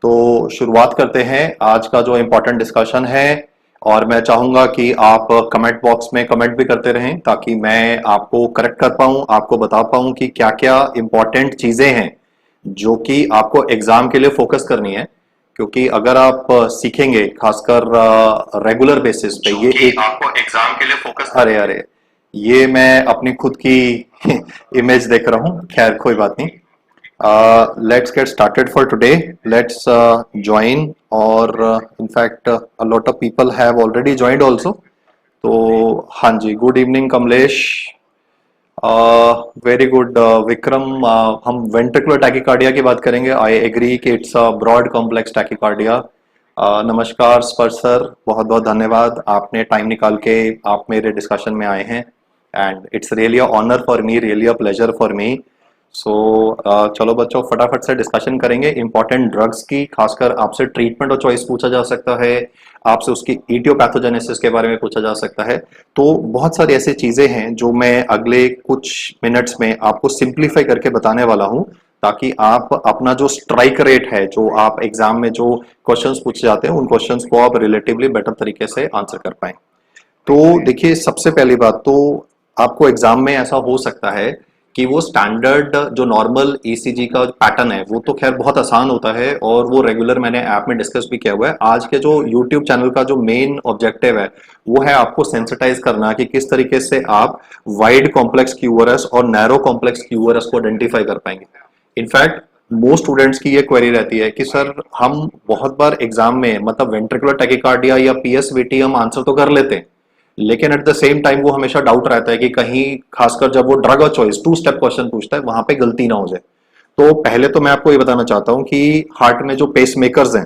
तो शुरुआत करते हैं आज का जो इम्पोर्टेंट डिस्कशन है। और मैं चाहूंगा कि आप कमेंट बॉक्स में कमेंट भी करते रहें ताकि मैं आपको करेक्ट कर पाऊं, आपको बता पाऊं कि क्या क्या इम्पोर्टेंट चीजें हैं जो कि आपको एग्जाम के लिए फोकस करनी है। क्योंकि अगर आप सीखेंगे खासकर रेगुलर बेसिस पे ये एक आपको एग्जाम के लिए फोकस, अरे अरे ये मैं अपनी खुद की इमेज देख रहा हूं, खैर कोई बात नहीं। Let's get started for today. Let's join, or in fact, a lot of people have already joined also. तो हाँ जी, good evening Kamlesh, very good Vikram. हम वेंट्रिकुलर टैकीकार्डिया की बात करेंगे। आई एग्री कि it's a broad complex tachycardia. नमस्कार Sparsh sir, बहुत बहुत धन्यवाद, आपने टाइम निकाल के आप मेरे डिस्कशन में आए हैं and it's really a honour for me, really a pleasure for me. So चलो बच्चों, फटाफट से डिस्कशन करेंगे इंपॉर्टेंट ड्रग्स की। खासकर आपसे ट्रीटमेंट और चॉइस पूछा जा सकता है, आपसे उसकी इटियोपैथोजेनेसिस के बारे में पूछा जा सकता है। तो बहुत सारी ऐसी चीजें हैं जो मैं अगले कुछ मिनट्स में आपको सिंप्लीफाई करके बताने वाला हूं, ताकि आप अपना जो स्ट्राइक रेट है, जो आप एग्जाम में जो क्वेश्चंस पूछे जाते हैं, उन क्वेश्चंस को आप रिलेटिवली बेटर तरीके से आंसर कर पाए। तो देखिए, सबसे पहली बात तो आपको एग्जाम में ऐसा हो सकता है कि वो स्टैंडर्ड जो नॉर्मल ईसीजी का पैटर्न है वो तो खैर बहुत आसान होता है और वो रेगुलर मैंने ऐप में डिस्कस भी किया हुआ है। आज के जो यूट्यूब चैनल का जो मेन ऑब्जेक्टिव है वो है आपको सेंसिटाइज करना कि किस तरीके से आप वाइड कॉम्प्लेक्स क्यूआरएस और नैरो कॉम्प्लेक्स क्यूआरएस को आइडेंटिफाई कर पाएंगे। इनफैक्ट मोस्ट स्टूडेंट्स की ये क्वेरी रहती है कि सर हम बहुत बार एग्जाम में मतलब वेंट्रिकुलर टैकीकार्डिया या पीएसवीटी हम आंसर तो कर लेते हैं, लेकिन एट द सेम टाइम वो हमेशा डाउट रहता है कि कहीं खासकर जब वो ड्रग और चॉइस टू स्टेप क्वेश्चन पूछता है वहां पे गलती ना हो जाए। तो पहले तो मैं आपको ये बताना चाहता हूं कि हार्ट में जो पेस मेकर्स हैं,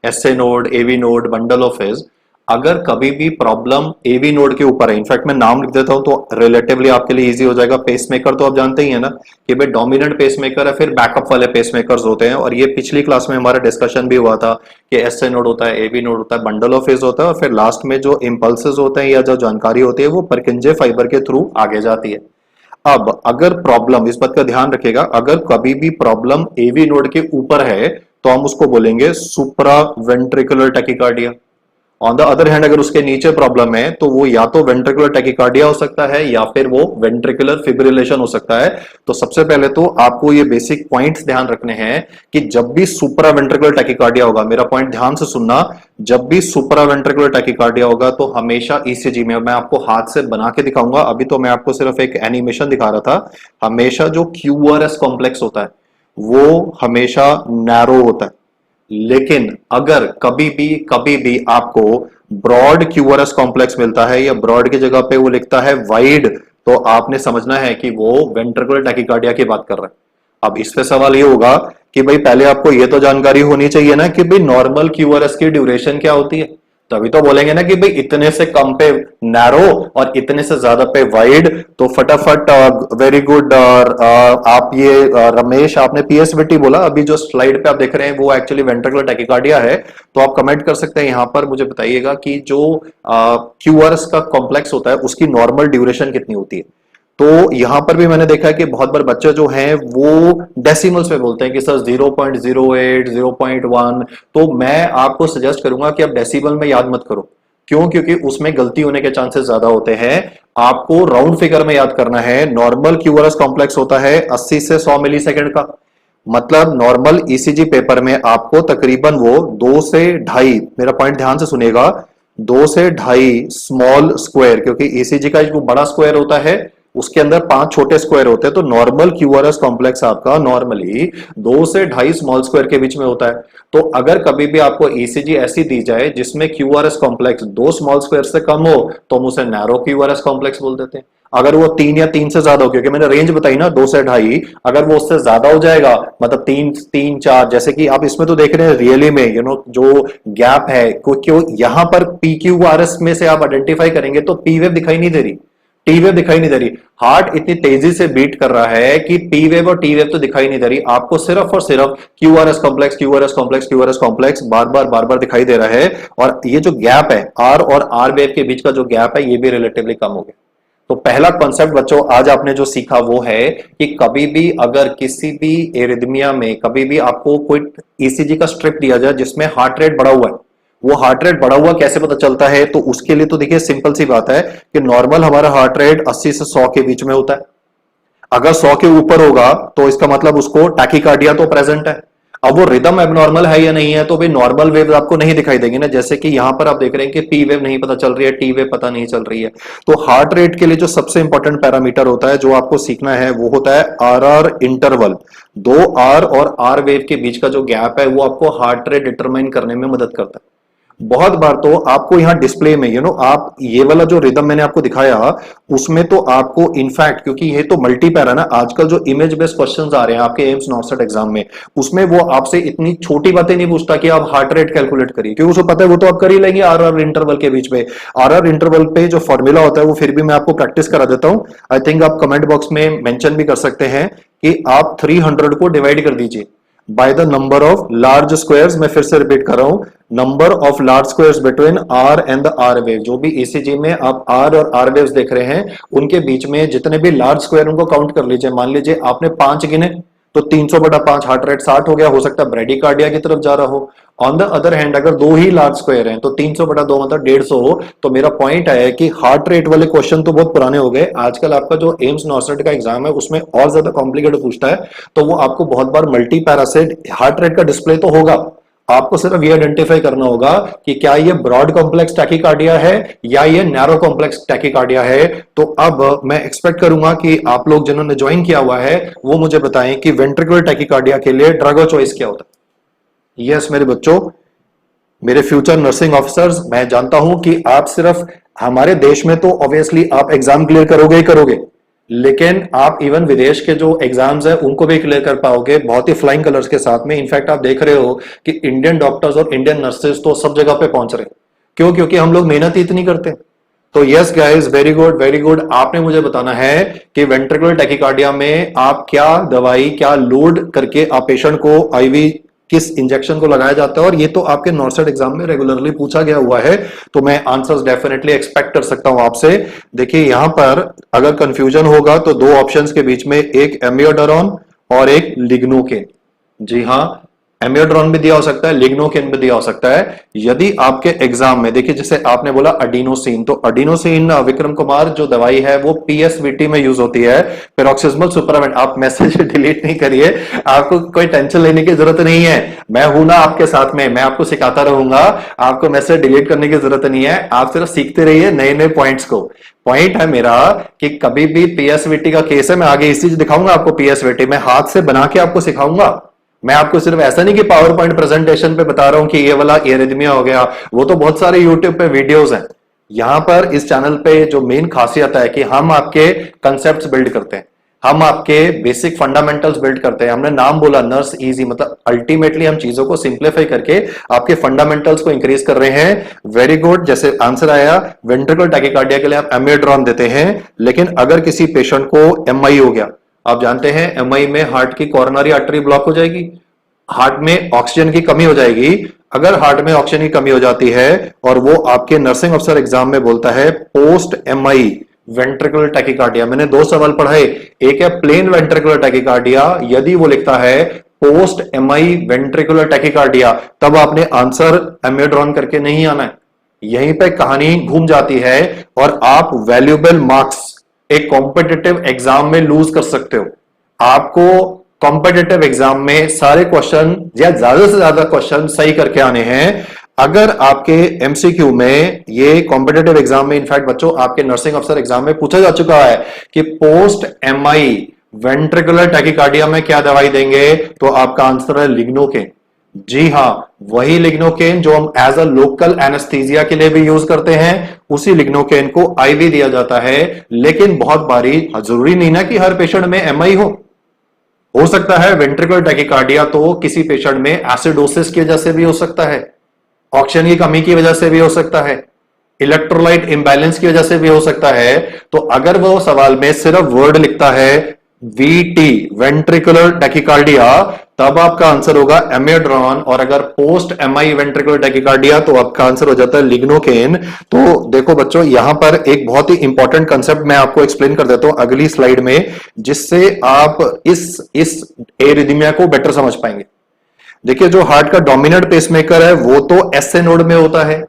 SA node, AV node, bundle of phase, अगर कभी भी प्रॉब्लम एवी नोड के ऊपर है, इनफैक्ट मैं नाम लिख देता हूं तो रिलेटिवली आपके लिए इजी हो जाएगा। पेसमेकर तो आप जानते ही है ना कि भाई डोमिनेंट पेसमेकर है, फिर बैकअप वाले पेसमेकर्स होते हैं, और ये पिछली क्लास में हमारा डिस्कशन भी हुआ था कि एसए नोड होता है, एवी नोड होता है, बंडल ऑफ फेज होता है, और फिर लास्ट में जो इंपल्सेस होते हैं या जो जानकारी होती है वो परकिंजे फाइबर के थ्रू आगे जाती है। अब अगर प्रॉब्लम, इस बात का ध्यान रखिएगा, अगर कभी भी प्रॉब्लम एवी नोड के ऊपर है तो हम उसको बोलेंगे supraventricular tachycardia. On the other hand अगर उसके नीचे प्रॉब्लम है तो वो या तो वेंट्रिकुलर टैकीकार्डिया हो सकता है या फिर वो वेंट्रिकुलर फिब्रिलेशन हो सकता है। तो सबसे पहले तो आपको ये बेसिक पॉइंट्स ध्यान रखने हैं कि जब भी सुप्रा वेंट्रिकुलर टैकीकार्डिया होगा, मेरा पॉइंट ध्यान से सुनना, जब भी सुप्रा वेंट्रिकुलर टैकीकार्डिया होगा तो हमेशा ईसीजी में, मैं आपको हाथ से बना के दिखाऊंगा, अभी तो मैं आपको सिर्फ एक एनिमेशन दिखा रहा था, हमेशा जो क्यूआरएस कॉम्प्लेक्स होता है वो हमेशा नैरो होता है। लेकिन अगर कभी भी आपको ब्रॉड क्यूआरएस कॉम्प्लेक्स मिलता है या ब्रॉड की जगह पे वो लिखता है वाइड, तो आपने समझना है कि वो वेंट्रिकुलर टैकीकार्डिया की बात कर रहा है। अब इस पे सवाल ये होगा कि भाई पहले आपको ये तो जानकारी होनी चाहिए ना कि भाई नॉर्मल क्यूआरएस की ड्यूरेशन क्या होती है, तभी तो बोलेंगे ना कि भाई इतने से कम पे नैरो और इतने से ज्यादा पे वाइड। तो फटाफट, वेरी गुड। आप ये रमेश, आपने पीएसवीटी बोला, अभी जो स्लाइड पे आप देख रहे हैं वो एक्चुअली वेंट्रिकुलर टैकीकार्डिया है। तो आप कमेंट कर सकते हैं यहां पर, मुझे बताइएगा कि जो क्यूआरएस का कॉम्प्लेक्स होता है उसकी नॉर्मल ड्यूरेशन कितनी होती है। तो यहां पर भी मैंने देखा है कि बहुत बार बच्चे जो हैं वो डेसिमल्स में बोलते हैं कि सर 0.08, 0.1। तो मैं आपको सजेस्ट करूंगा कि आप डेसिमल में याद मत करो। क्यों? क्योंकि उसमें गलती होने के चांसेस ज्यादा होते हैं। आपको राउंड फिगर में याद करना है। नॉर्मल क्यूआरएस कॉम्प्लेक्स होता है 80 से 100 मिली सेकेंड का। मतलब नॉर्मल ईसीजी पेपर में आपको तकरीबन वो 2 से 2.5, मेरा पॉइंट ध्यान से सुनिएगा, 2 से 2.5 स्मॉल स्क्वायर, क्योंकि ईसीजी का जो बड़ा स्क्वायर होता है उसके अंदर 5 छोटे स्क्वायर होते हैं। तो नॉर्मल क्यूआरएस कॉम्प्लेक्स आपका नॉर्मली 2 से 2.5 स्मॉल स्क्वायर के बीच में होता है। तो अगर कभी भी आपको ईसीजी ऐसी दी जाए जिसमें क्यूआरएस कॉम्प्लेक्स 2 स्मॉल स्क्वायर से कम हो तो हम उसे नैरो क्यूआरएस कॉम्प्लेक्स बोल देते हैं। अगर वो 3 या 3 से ज्यादा हो, क्योंकि मैंने रेंज बताई ना 2 से 2.5, अगर वो उससे ज्यादा हो जाएगा मतलब 3, 4, जैसे कि आप इसमें तो देख रहे हैं रियली में जो गैप है, क्यों यहां पर पीक्यूआरएस में से आप आइडेंटिफाई करेंगे तो पी वेव दिखाई नहीं दे रही, टी वेव दिखाई नहीं दे रही। हार्ट इतनी तेजी से बीट कर रहा है कि पी वेव और टी वेव तो दिखाई नहीं दे रही, आपको सिर्फ और सिर्फ QRS complex, QRS complex, QRS complex बार बार दिखाई दे रहा है। और ये जो गैप है आर और आर वेव के बीच का जो गैप है ये भी रिलेटिवली कम हो गया। तो पहला कॉन्सेप्ट बच्चों आज आपने जो सीखा वो है कि कभी भी अगर किसी भी एरिथमिया में कभी भी आपको कोई ईसीजी का स्ट्रिप दिया जाए जिसमें हार्ट रेट बढ़ा हुआ है, वो हार्ट रेट बढ़ा हुआ कैसे पता चलता है? तो उसके लिए तो देखिए सिंपल सी बात है कि नॉर्मल हमारा हार्ट रेट 80 से 100 के बीच में होता है। अगर 100 के ऊपर होगा तो इसका मतलब उसको टैकीकार्डिया तो प्रेजेंट है। अब वो रिदम एबनॉर्मल है या नहीं है, तो भी नॉर्मल वेव आपको नहीं दिखाई देंगे ना, जैसे कि यहां पर आप देख रहे हैं कि पी वेव नहीं पता चल रही है, टी वेव पता नहीं चल रही है। तो हार्ट रेट के लिए जो सबसे इंपॉर्टेंट पैरामीटर होता है जो आपको सीखना है वो होता है आर इंटरवल। दो आर और आर वेव के बीच का जो गैप है वो आपको हार्ट रेट डिटरमाइन करने में मदद करता है। बहुत बार तो आपको यहां डिस्प्ले में आप ये वाला जो रिदम मैंने आपको दिखाया उसमें तो आपको इनफैक्ट, क्योंकि ये तो मल्टी पैरा ना, आजकल जो इमेज बेस्ड क्वेश्चंस आ रहे हैं आपके एम्स नॉर्सेट एग्जाम में, उसमें वो आपसे इतनी छोटी बातें नहीं पूछता कि आप हार्ट रेट कैलकुलेट करिए, क्योंकि उसको पता है वो तो आप कर ही लेंगे आर आर इंटरवल के बीच में। आर आर इंटरवल पे जो फॉर्मूला होता है वो फिर भी मैं आपको प्रैक्टिस करा देता हूं। आई थिंक आप कमेंट बॉक्स में मेंशन भी कर सकते हैं कि आप 300 को डिवाइड कर दीजिए by the number of large squares. मैं फिर से रिपीट कर रहा हूं, number of large squares between R and the R wave. जो भी ईसीजी में आप आर और आर वेव्स देख रहे हैं उनके बीच में जितने भी लार्ज स्क्वायर उनको काउंट कर लीजिए। मान लीजिए आपने 5 गिने तो 300/5 हार्ट रेट 60 हो गया, हो सकता है ब्रेडिकार्डिया की तरफ जा रहा हो। ऑन द अदर हैंड अगर दो ही लार्ज स्क्वायर हैं तो 300/2 मतलब 150 हो। तो मेरा पॉइंट है कि हार्ट रेट वाले क्वेश्चन तो बहुत पुराने हो गए, आजकल आपका जो एम्स नॉर्सेट का एग्जाम है उसमें और ज्यादा कॉम्प्लिकेटेड पूछता है। तो वो आपको बहुत बार मल्टी पैरासेट हार्ट रेट का डिस्प्ले तो होगा, आपको सिर्फ ये आइडेंटिफाई करना होगा कि क्या ये ब्रॉड कॉम्प्लेक्स टैकीकार्डिया है या ये नैरो कॉम्प्लेक्स टैकीकार्डिया है। तो अब मैं एक्सपेक्ट करूंगा कि आप लोग जिन्होंने ज्वाइन किया हुआ है वो मुझे बताएं कि वेंट्रिकुलर टैकीकार्डिया के लिए ड्रग ऑफ चॉइस क्या होता है। यस मेरे बच्चों, मेरे फ्यूचर नर्सिंग ऑफिसर्स, मैं जानता हूं कि आप सिर्फ हमारे देश में तो ऑब्वियसली आप एग्जाम क्लियर करोगे ही करोगे, लेकिन आप इवन विदेश के जो एग्जाम्स हैं उनको भी क्लियर कर पाओगे बहुत ही फ्लाइंग कलर्स के साथ में। इनफैक्ट आप देख रहे हो कि इंडियन डॉक्टर्स और इंडियन नर्सेज तो सब जगह पे पहुंच रहे हैं। क्यों? क्योंकि हम लोग मेहनत ही इतनी करते हैं। तो yes guys, very good very good. आपने मुझे बताना है कि वेंट्रिकुलर टैकीकार्डिया में आप क्या दवाई, क्या लोड करके आप पेशेंट को आईवी किस इंजेक्शन को लगाया जाता है, और ये तो आपके नॉर्सेट एग्जाम में रेगुलरली पूछा गया हुआ है। तो मैं आंसर्स डेफिनेटली एक्सपेक्ट कर सकता हूं आपसे। देखिए यहां पर अगर कंफ्यूजन होगा तो दो ऑप्शंस के बीच में एक एमियोडारोन और एक लिग्नोकेन। जी हां, एमियोड्रोन भी दिया हो सकता है, लिग्नोकेन भी दिया हो सकता है। यदि आपके एग्जाम में देखिए जैसे आपने बोला अडीनोसिन, तो अडीनोसिन विक्रम कुमार जो दवाई है वो पीएसवीटी में यूज होती है, पेरोक्सिस्मल सुपरावेंट। आप मैसेज डिलीट नहीं करिए, आपको कोई टेंशन लेने की जरूरत नहीं है, मैं हूं ना आपके साथ में, मैं आपको सिखाता रहूंगा। आपको मैसेज डिलीट करने की जरूरत नहीं है, आप सिर्फ सीखते रहिए नए नए पॉइंट्स को। पॉइंट है मेरा कि कभी भी पीएसवीटी का केस है, मैं आगे इसी दिखाऊंगा आपको, पीएसवीटी मैं हाथ से बना के आपको सिखाऊंगा। मैं आपको सिर्फ ऐसा नहीं कि पावर पॉइंट प्रेजेंटेशन पे बता रहा हूं कि ये वाला एरिथमिया हो गया, वो तो बहुत सारे यूट्यूब पे वीडियोस हैं। यहां पर इस चैनल पे जो मेन खासियत है कि हम आपके कंसेप्ट्स बिल्ड करते हैं, हम आपके बेसिक फंडामेंटल्स बिल्ड करते हैं। हमने नाम बोला नर्स इजी, मतलब अल्टीमेटली हम चीजों को सिंप्लीफाई करके आपके फंडामेंटल्स को इंक्रीज कर रहे हैं। वेरी गुड, जैसे आंसर आया वेंट्रिकुलर टैकीकार्डिया के लिए आप एमियोड्रोन देते हैं, लेकिन अगर किसी पेशेंट को एमआई हो गया, आप जानते हैं एमआई में हार्ट की कोरोनरी आर्टरी ब्लॉक हो जाएगी, हार्ट में ऑक्सीजन की कमी हो जाएगी। अगर हार्ट में ऑक्सीजन की कमी हो जाती है और वो आपके नर्सिंग अफसर एग्जाम में बोलता है पोस्ट एमआई वेंट्रिकुलर टैकीकार्डिया, मैंने दो सवाल पढ़ाए, एक है प्लेन वेंट्रिकुलर टैकीकार्डिया, यदि वो लिखता है पोस्ट एमआई वेंट्रिकुलर टैकीकार्डिया तब आपने आंसर एमियोड्रोन करके नहीं आना है। यहीं पे कहानी घूम जाती है और आप वैल्यूएबल मार्क्स एक कॉम्पिटिटिव एग्जाम में लूज कर सकते हो। आपको कॉम्पिटिटिव एग्जाम में सारे क्वेश्चन या ज्यादा से ज्यादा क्वेश्चन सही करके आने हैं। अगर आपके एमसीक्यू में ये कॉम्पिटिटिव एग्जाम में, इनफैक्ट बच्चों आपके नर्सिंग अफसर एग्जाम में पूछा जा चुका है कि पोस्ट एमआई वेंट्रिकुलर टैकीकार्डिया में क्या दवाई देंगे, तो आपका आंसर है लिग्नोकेन। जी हां, वही लिग्नोकेन जो हम एज अ लोकल एनेस्थीसिया के लिए भी यूज करते हैं, उसी लिग्नोकेन को आईवी दिया जाता है। लेकिन बहुत बारी जरूरी नहीं ना कि हर पेशेंट में एमआई हो सकता है वेंट्रिकुलर टैकीकार्डिया तो किसी पेशेंट में एसिडोसिस की वजह से भी हो सकता है, ऑक्सीजन की कमी की वजह से भी हो सकता है, इलेक्ट्रोलाइट इंबैलेंस की वजह से भी हो सकता है। तो अगर वो सवाल में सिर्फ वर्ड लिखता है वीटी वेंट्रिकुलर टैकिकार्डिया, तब आपका आंसर होगा एमियोड्रॉन। और अगर पोस्ट एमआई वेंट्रिकुलर टैकिकार्डिया तो आपका आंसर हो जाता है लिग्नोकेन। तो देखो बच्चों, यहां पर एक बहुत ही इंपॉर्टेंट कंसेप्ट मैं आपको एक्सप्लेन कर देता हूं अगली स्लाइड में, जिससे आप इस एरिथमिया को बेटर समझ पाएंगे। देखिए, जो हार्ट का डोमिनेंट पेसमेकर है वो तो एसए नोड में होता है,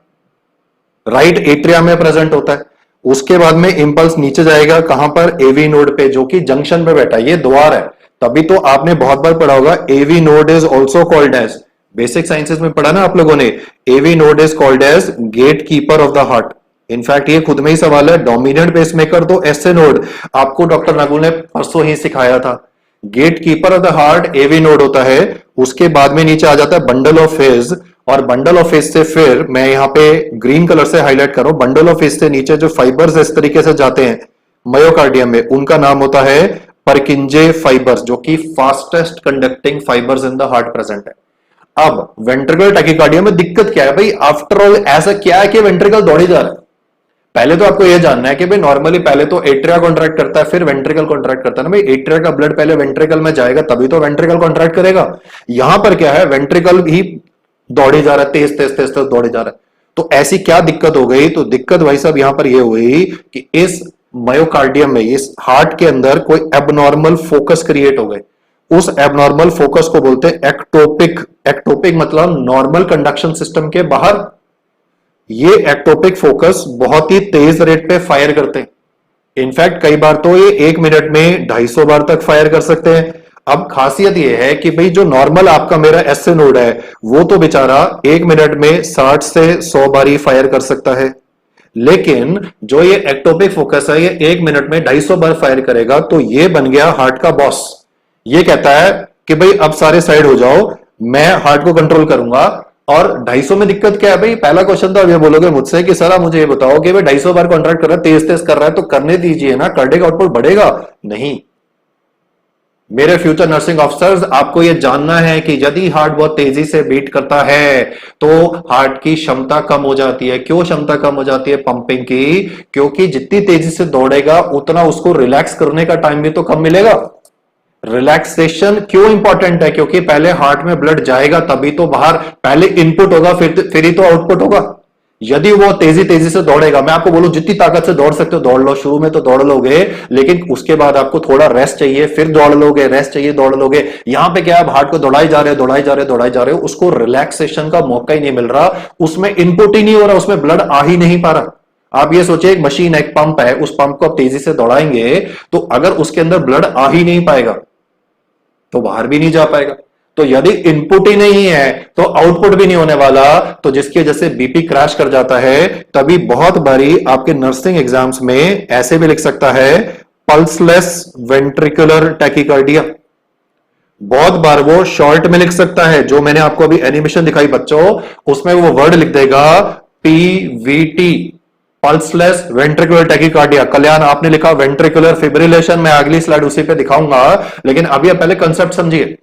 राइट एट्रिया में प्रेजेंट होता है। उसके बाद में इंपल्स नीचे जाएगा कहां पर, एवी नोड पे, जो कि जंक्शन पे बैठा है, ये द्वार है। तभी तो आपने बहुत बार पढ़ा होगा AV node is also called as, basic sciences में पढ़ा ना आप लोगों ने, AV node is called as gate keeper of the heart. In fact ये खुद में ही सवाल है, डोमिनेंट पेसमेकर तो एसए नोड, आपको डॉक्टर नकुल ने परसों ही सिखाया था। Gate keeper of the heart AV node होता है। उसके बाद में नीचे आ जाता है बंडल ऑफ फेज, और बंडल ऑफ फेज से फिर मैं यहां पे ग्रीन कलर से हाईलाइट कर रहा हूं, बंडल ऑफ फेज से नीचे जो फाइबर्स इस तरीके से जाते हैं मायोकार्डियम में, उनका नाम होता है परकिंजे फाइबर्स, जो कि fastest conducting fibres in the heart present है। अब वेंट्रिकल टैकिकार्डिया में दिक्कत क्या है भाई, आफ्टर ऑल ऐसा क्या है कि वेंट्रिकल दौड़ी जा रहा है। पहले तो आपको यह जानना है कि भाई नॉर्मली पहले तो एट्रिया कॉन्ट्रैक्ट करता है फिर वेंट्रिकल कॉन्ट्रैक्ट करता है ना भाई, एट्रिया का ब्लड पहले वेंट्रिकल में जाएगा तभी तो वेंट्रिकल कॉन्ट्रैक्ट करेगा। यहां पर क्या है, वेंट्रिकल ही दौड़े जा रहा है, तेज तेज तेज तेज दौड़े जा रहा है। तो ऐसी क्या दिक्कत हो गई, तो दिक्कत भाई साहब यहां पर यह हुई कि इस मायोकार्डियम में, इस हार्ट के अंदर कोई एबनॉर्मल फोकस क्रिएट हो गए। उस एबनॉर्मल फोकस को बोलते हैं एक्टोपिक। एक्टोपिक मतलब नॉर्मल कंडक्शन सिस्टम के बाहर। ये एक्टोपिक फोकस बहुत ही तेज रेट पे फायर करते हैं। इनफैक्ट कई बार तो ये 1 मिनट में 250 बार तक फायर कर सकते हैं। अब खासियत ये है कि भाई जो नॉर्मल आपका मेरा एसए नोड है वो तो बेचारा 1 मिनट में 60 से 100 बार ही फायर कर सकता है, लेकिन जो ये एक्टोपिक फोकस है ये 1 मिनट में 250 बार फायर करेगा। तो ये बन गया हार्ट का बॉस। ये कहता है कि भाई अब सारे साइड हो जाओ, मैं हार्ट को कंट्रोल करूंगा। और 250 में दिक्कत क्या है भाई, पहला क्वेश्चन तो अब ये बोलोगे मुझसे कि सर आप मुझे ये बताओ कि भाई 250 बार कॉन्ट्रैक्ट कर रहा है, तेज तेज कर रहा है, तो करने दीजिए ना, कार्डियक आउटपुट बढ़ेगा नहीं। मेरे फ्यूचर नर्सिंग ऑफिसर्स, आपको यह जानना है कि यदि हार्ट बहुत तेजी से बीट करता है तो हार्ट की क्षमता कम हो जाती है। क्यों क्षमता कम हो जाती है पंपिंग की, क्योंकि जितनी तेजी से दौड़ेगा उतना उसको रिलैक्स करने का टाइम भी तो कम मिलेगा। रिलैक्सेशन क्यों इंपॉर्टेंट है, क्योंकि पहले हार्ट में ब्लड जाएगा तभी तो बाहर, पहले इनपुट होगा फिर ही तो आउटपुट होगा। यदि वो तेजी तेजी से दौड़ेगा, मैं आपको बोलूं जितनी ताकत से दौड़ सकते हो दौड़ लो, शुरू में तो दौड़ लोगे, लेकिन उसके बाद आपको थोड़ा रेस्ट चाहिए, फिर दौड़ लोगे, रेस्ट चाहिए दौड़ लोगे। यहां पे क्या है, हार्ट को दौड़ाई जा रहे हो दौड़ाई जा रहे हो दौड़ाई जा रहे हो, उसको रिलैक्सेशन का मौका ही नहीं मिल रहा, उसमें इनपुट ही नहीं हो रहा, उसमें ब्लड आ ही नहीं पा रहा। आप ये सोचिए, एक मशीन है, एक पंप है, उस पंप को आप तेजी से दौड़ाएंगे तो अगर उसके अंदर ब्लड आ ही नहीं पाएगा तो बाहर भी नहीं जा पाएगा। तो यदि इनपुट ही नहीं है तो आउटपुट भी नहीं होने वाला, तो जिसकी वजह से बीपी क्रैश कर जाता है। तभी बहुत बारी आपके नर्सिंग एग्जाम्स में ऐसे भी लिख सकता है पल्सलेस वेंट्रिकुलर टैकिकार्डिया। बहुत बार वो शॉर्ट में लिख सकता है, जो मैंने आपको अभी एनिमेशन दिखाई बच्चों, उसमें वो वर्ड लिख देगा पीवीटी, पल्सलेस वेंट्रिकुलर टैकिकार्डिया। कल्याण आपने लिखा वेंट्रिकुलर फिब्रिलेशन, मैं अगली स्लाइड उसी पे दिखाऊंगा, लेकिन अभी आप पहले कंसेप्ट समझिए।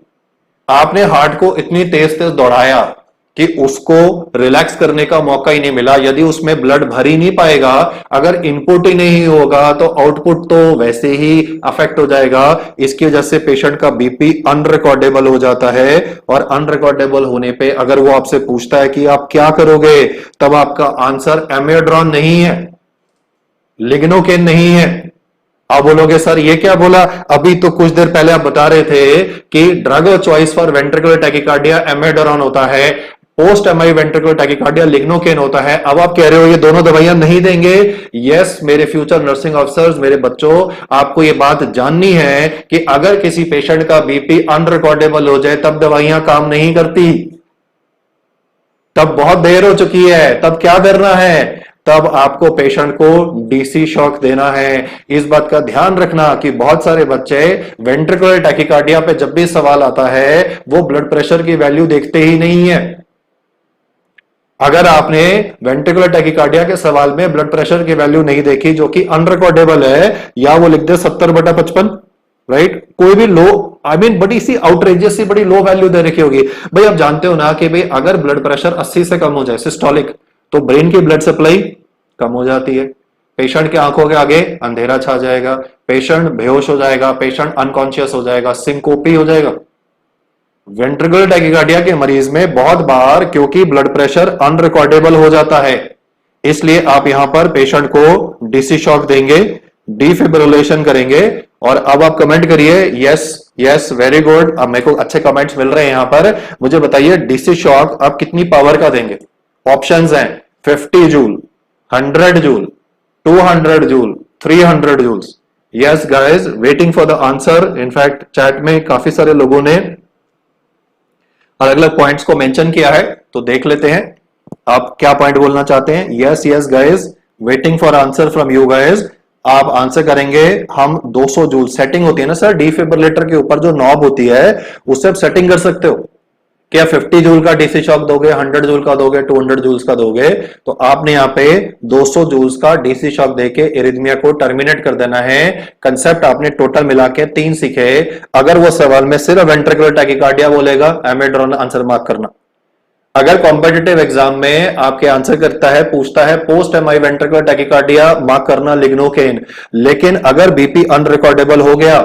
आपने हार्ट को इतनी तेज तेज दौड़ाया कि उसको रिलैक्स करने का मौका ही नहीं मिला। यदि उसमें ब्लड भर ही नहीं पाएगा, अगर इनपुट ही नहीं होगा तो आउटपुट तो वैसे ही अफेक्ट हो जाएगा। इसकी वजह से पेशेंट का बीपी अनरिकॉर्डेबल हो जाता है, और अनरिकॉर्डेबल होने पे अगर वो आपसे पूछता है कि आप क्या करोगे, तब आपका आंसर एमियोड्रॉन नहीं है, लिग्नोकेन नहीं है। आप बोलोगे सर ये क्या बोला, अभी तो कुछ देर पहले आप बता रहे थे कि drug choice for ventricular tachycardia amiodarone होता है, post MI ventricular tachycardia lignocaine होता है। अब आप कह रहे हो ये दोनों दवाइयां नहीं देंगे। यस मेरे फ्यूचर नर्सिंग ऑफिसर्स, मेरे बच्चों, आपको ये बात जाननी है कि अगर किसी पेशेंट का बीपी अनरिकॉर्डेबल हो जाए तब दवाइयां काम नहीं करती, तब बहुत देर हो चुकी है। तब क्या करना है, तब आपको पेशेंट को डीसी शॉक देना है। इस बात का ध्यान रखना कि बहुत सारे बच्चे वेंट्रिकुलर टैकिकार्डिया पे जब भी सवाल आता है वो ब्लड प्रेशर की वैल्यू देखते ही नहीं है। अगर आपने वेंट्रिकुलर टैकिकार्डिया के सवाल में ब्लड प्रेशर की वैल्यू नहीं देखी जो कि अनरिकॉर्डेबल है, या वो लिख दे 70/55, राइट, कोई भी लो, आई मीन बड़ी सी आउटरेजियस सी बड़ी लो वैल्यू दे रखी होगी। भाई आप जानते हो ना कि भाई अगर ब्लड प्रेशर 80 से कम हो जाए सिस्टोलिक, तो ब्रेन की ब्लड सप्लाई कम हो जाती है। पेशेंट के आंखों के आगे अंधेरा छा जाएगा, पेशेंट बेहोश हो जाएगा, पेशेंट अनकॉन्शियस हो जाएगा, सिंकोपी हो जाएगा। वेंट्रिकुलर टैकिकार्डिया के मरीज में बहुत बार क्योंकि ब्लड प्रेशर अनरिकॉर्डेबल हो जाता है, इसलिए आप यहां पर पेशेंट को डीसी शॉक देंगे, डिफिब्रिलेशन करेंगे। और अब आप कमेंट करिए, यस यस वेरी गुड। अब मेरे को अच्छे कमेंट्स मिल रहे हैं यहां पर। मुझे बताइए डीसी शॉक आप कितनी पावर का देंगे? ऑप्शंस हैं 50 joule, 100 joule, 200 joule, 300 joules. Yes guys, waiting for the answer. In fact chat में काफी सारे लोगों ने अलग अलग पॉइंट्स को मेंशन किया है, तो देख लेते हैं आप क्या पॉइंट बोलना चाहते हैं। Yes yes guys, waiting for answer from you guys. आप आंसर करेंगे हम 200 जूल। सेटिंग होती है ना सर, डिफिब्रिलेटर के ऊपर जो नॉब होती है उससे आप सेटिंग कर सकते हो। क्या 50 जूल का डीसी शॉक दोगे, 100 जूल का दोगे, 200 जूल्स का दोगे? तो आपने यहाँ पे 200 जूल्स का डीसी शॉक देके एरिथमिया को टर्मिनेट कर देना है। कंसेप्ट आपने टोटल मिला के 3 सीखे। अगर वो सवाल में सिर्फ वेंट्रिकुलर टैकिकार्डिया बोलेगा, एमेड्रॉन आंसर मार्क करना। अगर कॉम्पिटिटिव एग्जाम में आपके आंसर करता है, पूछता है post MI ventricular tachycardia, mark करना लिग्नोकेन। लेकिन अगर बीपी अनरिकॉर्डेबल हो गया,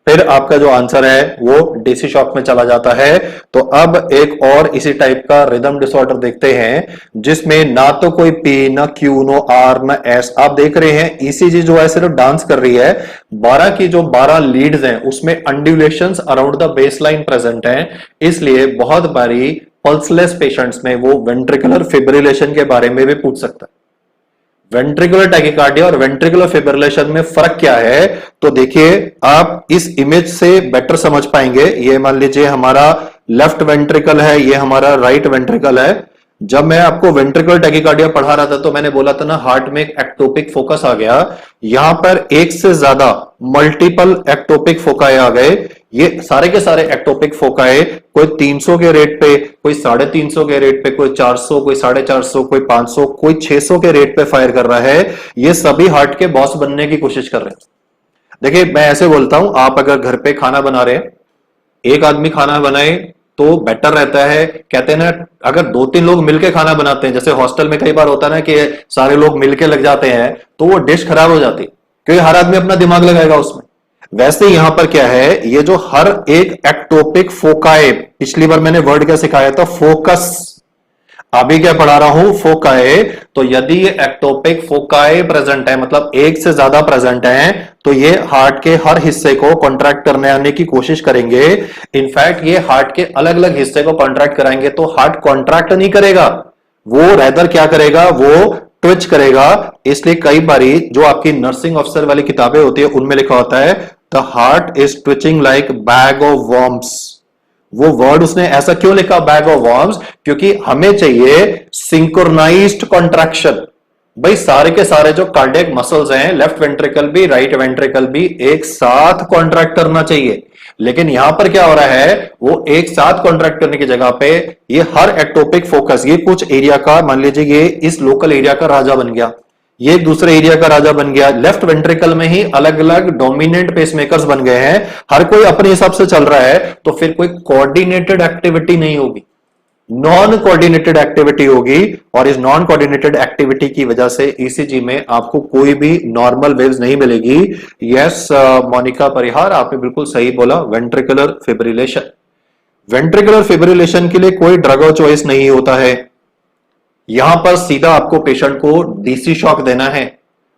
फिर आपका जो आंसर है वो डीसी शॉक में चला जाता है। तो अब एक और इसी टाइप का रिदम डिसऑर्डर देखते हैं, जिसमें ना तो कोई पी, ना क्यू, नो आर, ना एस। आप देख रहे हैं ईसीजी जो है सिर्फ डांस कर रही है। 12 की जो 12 लीड्स हैं उसमें अंडुलेशंस अराउंड द बेसलाइन प्रेजेंट हैं, इसलिए बहुत बारी पल्सलेस पेशेंट्स में वो वेंट्रिकुलर फिब्रिलेशन के बारे में भी पूछ सकता है। वेंट्रिकुलर टैकिकार्डिया और वेंट्रिकुलर फिब्रिलेशन में फर्क क्या है? तो देखिए, आप इस इमेज से बेटर समझ पाएंगे। ये मान लीजिए हमारा लेफ्ट वेंट्रिकल है, ये हमारा राइट वेंट्रिकल है। जब मैं आपको वेंट्रिकुलर टैकिकार्डिया पढ़ा रहा था तो मैंने बोला था ना, हार्ट में एक एक्टोपिक फोकस आ गया। यहां पर एक से ज्यादा मल्टीपल एक्टोपिक फोकाए आ गए। ये सारे के सारे एक्टोपिक फोकाए कोई 300 के रेट पे, कोई 350 के रेट पे, कोई 400, कोई 450, कोई 500, कोई 600 के रेट पे फायर कर रहा है। ये सभी हार्ट के बॉस बनने की कोशिश कर रहे हैं। देखिए, मैं ऐसे बोलता हूं, आप अगर घर पे खाना बना रहे हैं, एक आदमी खाना बनाए तो बेटर रहता है। कहते हैं ना, अगर 2-3 लोग मिलकर खाना बनाते हैं, जैसे हॉस्टल में कई बार होता है ना कि सारे लोग मिलकर लग जाते हैं, तो वो डिश खराब हो जाती है, क्योंकि हर आदमी अपना दिमाग लगाएगा उसमें। वैसे यहां पर क्या है, ये जो हर एक एक्टोपिक फोकाए, पिछली बार मैंने वर्ड क्या सिखाया था? फोकस। अभी क्या पढ़ा रहा हूं? फोकाए। तो यदि ये एक्टोपिक फोकाए प्रेजेंट है, मतलब एक से ज्यादा प्रेजेंट है, तो ये हार्ट के हर हिस्से को कॉन्ट्रैक्ट करने आने की कोशिश करेंगे। इनफैक्ट ये हार्ट के अलग अलग हिस्से को कॉन्ट्रैक्ट कराएंगे, तो हार्ट कॉन्ट्रैक्ट नहीं करेगा, वो रेदर क्या करेगा? वो ट्विच करेगा। इसलिए कई बारी जो आपकी नर्सिंग ऑफिसर वाली किताबें होती है उनमें लिखा होता है the heart is twitching like bag of worms. वो वर्ड उसने ऐसा क्यों लिखा, बैग ऑफ वर्म्स? क्योंकि हमें चाहिए सिंक्रोनाइज्ड कॉन्ट्रैक्शन। भाई सारे के सारे जो कार्डियक मसल्स हैं, लेफ्ट वेंट्रिकल भी, राइट वेंट्रिकल भी, एक साथ कॉन्ट्रैक्ट करना चाहिए। लेकिन यहां पर क्या हो रहा है, वो एक साथ कॉन्ट्रैक्ट करने की जगह पे ये हर एक्टोपिक फोकस, ये कुछ एरिया का, मान लीजिए ये इस लोकल एरिया का राजा बन गया, ये दूसरे एरिया का राजा बन गया। लेफ्ट वेंट्रिकल में ही अलग अलग डोमिनेंट पेसमेकर्स बन गए हैं, हर कोई अपने हिसाब से चल रहा है, तो फिर कोई कोऑर्डिनेटेड एक्टिविटी नहीं होगी, नॉन कोऑर्डिनेटेड एक्टिविटी होगी। और इस नॉन कोऑर्डिनेटेड एक्टिविटी की वजह से ईसीजी में आपको कोई भी नॉर्मल वेव्स नहीं मिलेगी। यस मोनिका परिहार, आपने बिल्कुल सही बोला, वेंट्रिकुलर फिब्रिलेशन। वेंट्रिकुलर फिब्रिलेशन के लिए कोई ड्रग ऑफ चॉइस नहीं होता है, यहां पर सीधा आपको पेशेंट को डीसी शॉक देना है।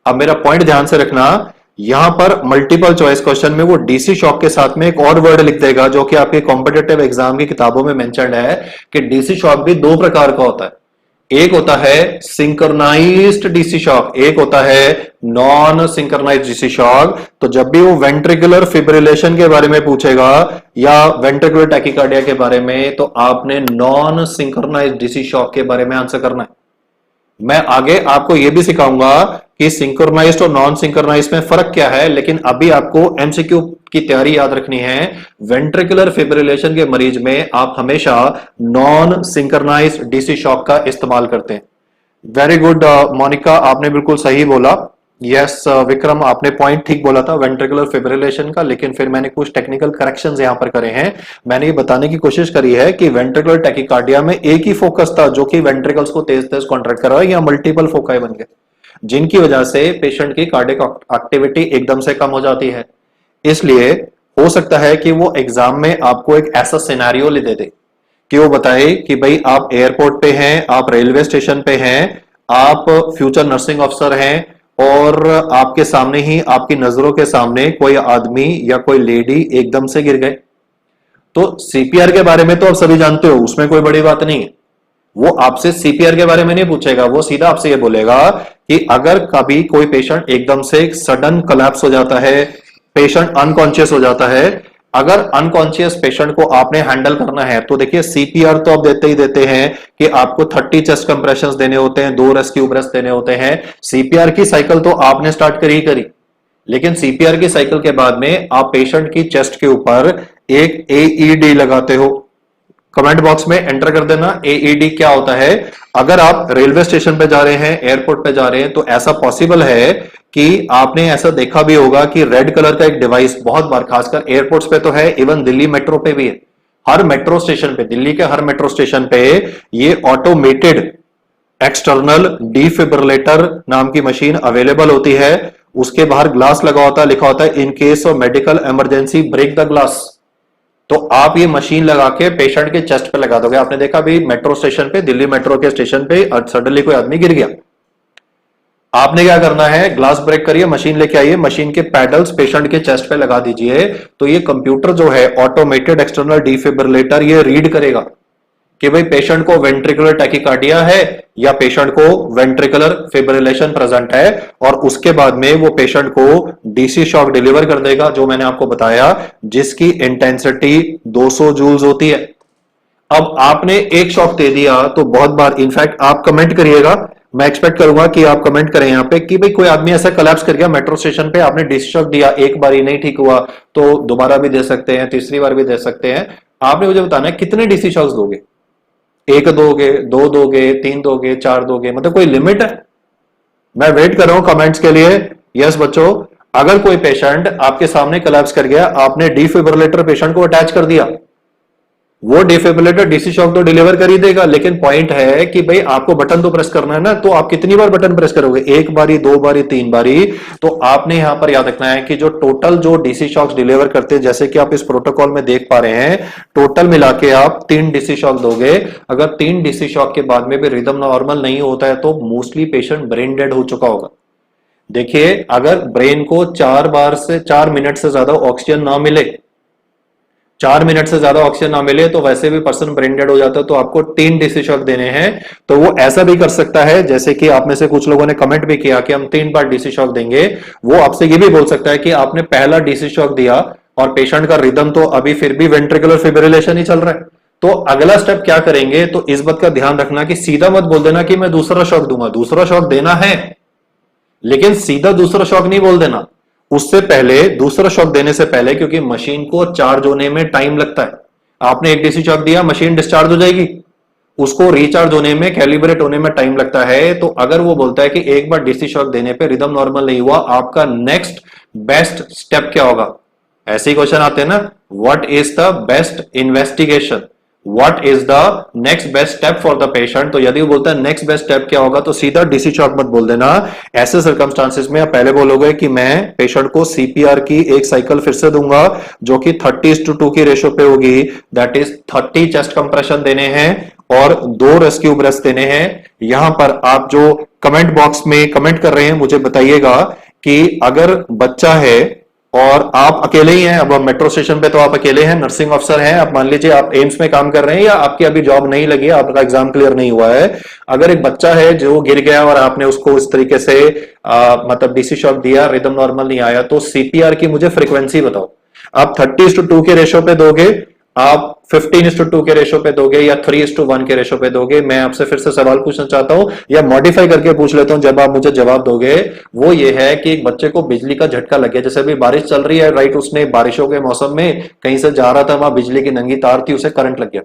अब मेरा पॉइंट ध्यान से रखना, यहां पर मल्टीपल चॉइस क्वेश्चन में वो डीसी शॉक के साथ में एक और वर्ड लिख देगा जो कि आपके कॉम्पिटिटिव एग्जाम की किताबों में मेंशन्ड है कि डीसी शॉक भी 2 प्रकार का होता है। एक होता है सिंक्रोनाइज्ड डीसी शॉक, एक होता है नॉन सिंक्रोनाइज्ड डीसी शॉक। तो जब भी वो वेंट्रिकुलर फिब्रिलेशन के बारे में पूछेगा या वेंट्रिकुलर टैकिकार्डिया के बारे में, तो आपने नॉन सिंक्रोनाइज्ड डीसी शॉक के बारे में आंसर करना है। मैं आगे आपको यह भी सिखाऊंगा कि सिंक्रोनाइज्ड और नॉन सिंक्रोनाइज्ड में फर्क क्या है, लेकिन अभी आपको एमसीक्यू की तैयारी याद रखनी है। वेंट्रिकुलर फिब्रिलेशन के मरीज में आप हमेशा नॉन सिंक्रोनाइज्ड डीसी शॉक का इस्तेमाल करते हैं। वेरी गुड मोनिका, आपने बिल्कुल सही बोला। यस विक्रम, आपने पॉइंट ठीक बोला था वेंट्रिकुलर फिब्रिलेशन का, लेकिन फिर मैंने कुछ टेक्निकल करेक्शंस यहां पर करे हैं। मैंने ये बताने की कोशिश करी है कि वेंट्रिकुलर टैकिकार्डिया में एक ही फोकस था जो कि वेंट्रिकल्स को तेज तेज कॉन्ट्रैक्ट कर रहा है, या मल्टीपल फोकाई बन गए। जिनकी वजह से पेशेंट की कार्डियक एक्टिविटी एकदम से कम हो जाती है। इसलिए हो सकता है कि वो एग्जाम में आपको एक ऐसा सिनेरियो ले दे दे कि वो बताए कि भाई आप एयरपोर्ट पे हैं, आप रेलवे स्टेशन पे हैं, आप फ्यूचर नर्सिंग अफसर हैं और आपके सामने ही, आपकी नजरों के सामने कोई आदमी या कोई लेडी एकदम से गिर गए। तो सीपीआर के बारे में तो आप सभी जानते हो, उसमें कोई बड़ी बात नहीं है। वो आपसे सीपीआर के बारे में नहीं पूछेगा, वो सीधा आपसे ये बोलेगा कि अगर कभी कोई पेशेंट एकदम से सडन कोलैप्स हो जाता है, पेशेंट अनकॉन्शियस हो जाता है, अगर अनकॉन्शियस पेशेंट को आपने हैंडल करना है तो देखिए सीपीआर तो आप देते ही देते हैं कि आपको 30 चेस्ट कंप्रेशंस देने होते हैं, 2 रेस्क्यू ब्रेथ्स देने होते हैं। सीपीआर की साइकिल तो आपने स्टार्ट करी, लेकिन सीपीआर की साइकिल के बाद में आप पेशेंट की चेस्ट के ऊपर एक एईडी लगाते हो। कमेंट बॉक्स में एंटर कर देना एईडी क्या होता है। अगर आप रेलवे स्टेशन पे जा रहे हैं, एयरपोर्ट पे जा रहे हैं, तो ऐसा पॉसिबल है कि आपने ऐसा देखा भी होगा कि रेड कलर का एक डिवाइस बहुत बार, खासकर एयरपोर्ट्स पे तो है, इवन दिल्ली मेट्रो पे भी है। हर मेट्रो स्टेशन पे, दिल्ली के हर मेट्रो स्टेशन पे ये ऑटोमेटेड एक्सटर्नल डिफिब्रिलेटर नाम की मशीन अवेलेबल होती है। उसके बाहर ग्लास लगा होता है, लिखा होता है in case of medical emergency brake the glass. तो आप ये मशीन लगा के पेशेंट के चेस्ट पे लगा दोगे। आपने देखा भी मेट्रो स्टेशन पे, दिल्ली मेट्रो के स्टेशन पे सडनली कोई आदमी गिर गया, आपने क्या करना है, ग्लास ब्रेक करिए, मशीन लेके आइए, मशीन के पैडल्स पेशेंट के चेस्ट पे लगा दीजिए। तो ये कंप्यूटर जो है ऑटोमेटेड एक्सटर्नल डिफिब्रिलेटर, ये रीड करेगा कि भाई पेशेंट को वेंट्रिकुलर टैकीकार्डिया है या पेशेंट को वेंट्रिकुलर फिब्रिलेशन प्रेजेंट है, और उसके बाद में वो पेशेंट को डीसी शॉक डिलीवर कर देगा, जो मैंने आपको बताया, जिसकी इंटेंसिटी 200 जूल्स होती है। अब आपने एक शॉक दे दिया तो बहुत बार, इनफैक्ट आप कमेंट करिएगा, मैं एक्सपेक्ट करूंगा कि आप कमेंट करें यहां पे कि भाई कोई आदमी ऐसा कोलैप्स कर गया मेट्रो स्टेशन पे, आपने डीसी शॉक दिया, एक बार ही नहीं ठीक हुआ तो दोबारा भी दे सकते हैं, तीसरी बार भी दे सकते हैं। आपने मुझे बताना है कितने डीसी शॉक्स दोगे, 1 दोगे, 2 दोगे, 3 दोगे, 4 दोगे, मतलब कोई लिमिट है? मैं वेट कर रहा हूं कमेंट्स के लिए। यस बच्चों, अगर कोई पेशेंट आपके सामने कोलैप्स कर गया, आपने डिफिब्रिलेटर पेशेंट को अटैच कर दिया, वो डिफिब्रिलेटर डीसी शॉक तो डिलीवर कर ही देगा, लेकिन पॉइंट है कि भाई आपको बटन तो प्रेस करना है ना, तो आप कितनी बार बटन प्रेस करोगे, 1 बारी, 2 बारी, 3 बारी? तो आपने यहां पर याद रखना है कि जो टोटल जो डीसी शॉक्स डिलीवर करते हैं, जैसे कि आप इस प्रोटोकॉल में देख पा रहे हैं, टोटल मिला के आप 3 डीसी शॉक दोगे। अगर 3 डीसी शॉक के बाद में भी रिदम नॉर्मल नहीं होता है तो मोस्टली पेशेंट ब्रेन डेड हो चुका होगा। देखिए, अगर ब्रेन को 4 मिनट से ज्यादा ऑक्सीजन ना मिले, 4 मिनट से ज्यादा ऑक्सीजन ना मिले, तो वैसे भी पर्सन ब्रेन डेड हो जाता है। तो आपको 3 डीसी शॉक देने हैं। तो वो ऐसा भी कर सकता है, जैसे कि आप में से कुछ लोगों ने कमेंट भी किया कि हम 3 बार डीसी शॉक देंगे। वो आपसे ये भी बोल सकता है कि आपने पहला डीसी शॉक दिया और पेशेंट का रिदम तो अभी फिर भी वेंट्रिकुलर फिब्रिलेशन ही चल रहा है, तो अगला स्टेप क्या करेंगे? तो इस बात का ध्यान रखना कि सीधा मत बोल देना कि मैं दूसरा शॉक दूंगा। दूसरा शॉक देना है, लेकिन सीधा दूसरा शॉक नहीं बोल देना। उससे पहले, दूसरा शॉक देने से पहले, क्योंकि मशीन को चार्ज होने में टाइम लगता है। आपने एक डीसी शॉक दिया, मशीन डिस्चार्ज हो जाएगी, उसको रिचार्ज होने में, कैलिब्रेट होने में टाइम लगता है। तो अगर वो बोलता है कि एक बार डीसी शॉक देने पे रिदम नॉर्मल नहीं हुआ, आपका नेक्स्ट बेस्ट स्टेप क्या होगा? ऐसे ही क्वेश्चन आते हैं ना, what is the best investigation, what is the next best step for the patient? तो यदि वो बोलता है नेक्स्ट बेस्ट स्टेप क्या होगा, तो सीधा डीसी शॉक मत बोल देना। ऐसे सर्कमस्टांसिस में आप पहले बोलोगे कि मैं पेशेंट को सीपीआर की एक साइकिल फिर से दूंगा, जो कि 30:2 की रेशो पे होगी। दैट इज 30 चेस्ट कंप्रेशन देने हैं और 2 रेस्क्यू ब्रेथ्स देने हैं। यहां पर आप जो कमेंट बॉक्स में कमेंट कर रहे हैं, मुझे बताइएगा कि अगर बच्चा है और आप अकेले ही हैं, अब मेट्रो स्टेशन पे तो आप अकेले हैं, नर्सिंग ऑफिसर हैं, आप मान लीजिए आप एम्स में काम कर रहे हैं या आपकी अभी जॉब नहीं लगी है, आपका एग्जाम क्लियर नहीं हुआ है। अगर एक बच्चा है जो गिर गया और आपने उसको इस तरीके से मतलब डीसी शॉक दिया, रिदम नॉर्मल नहीं आया, तो सीपीआर की मुझे फ्रीक्वेंसी बताओ। आप 30:2 के रेशो पे दोगे, आप 15:2 के रेशो पे दोगे, या 3:1 के रेशो पे दोगे? मैं आपसे फिर से सवाल पूछना चाहता हूं, या मॉडिफाई करके पूछ लेता हूं जब आप मुझे जवाब दोगे। वो ये है कि एक बच्चे को बिजली का झटका लग गया, जैसे अभी बारिश चल रही है, राइट, उसने बारिशों के मौसम में कहीं से जा रहा था, वहां बिजली की नंगी तार थी, उसे करंट लग गया।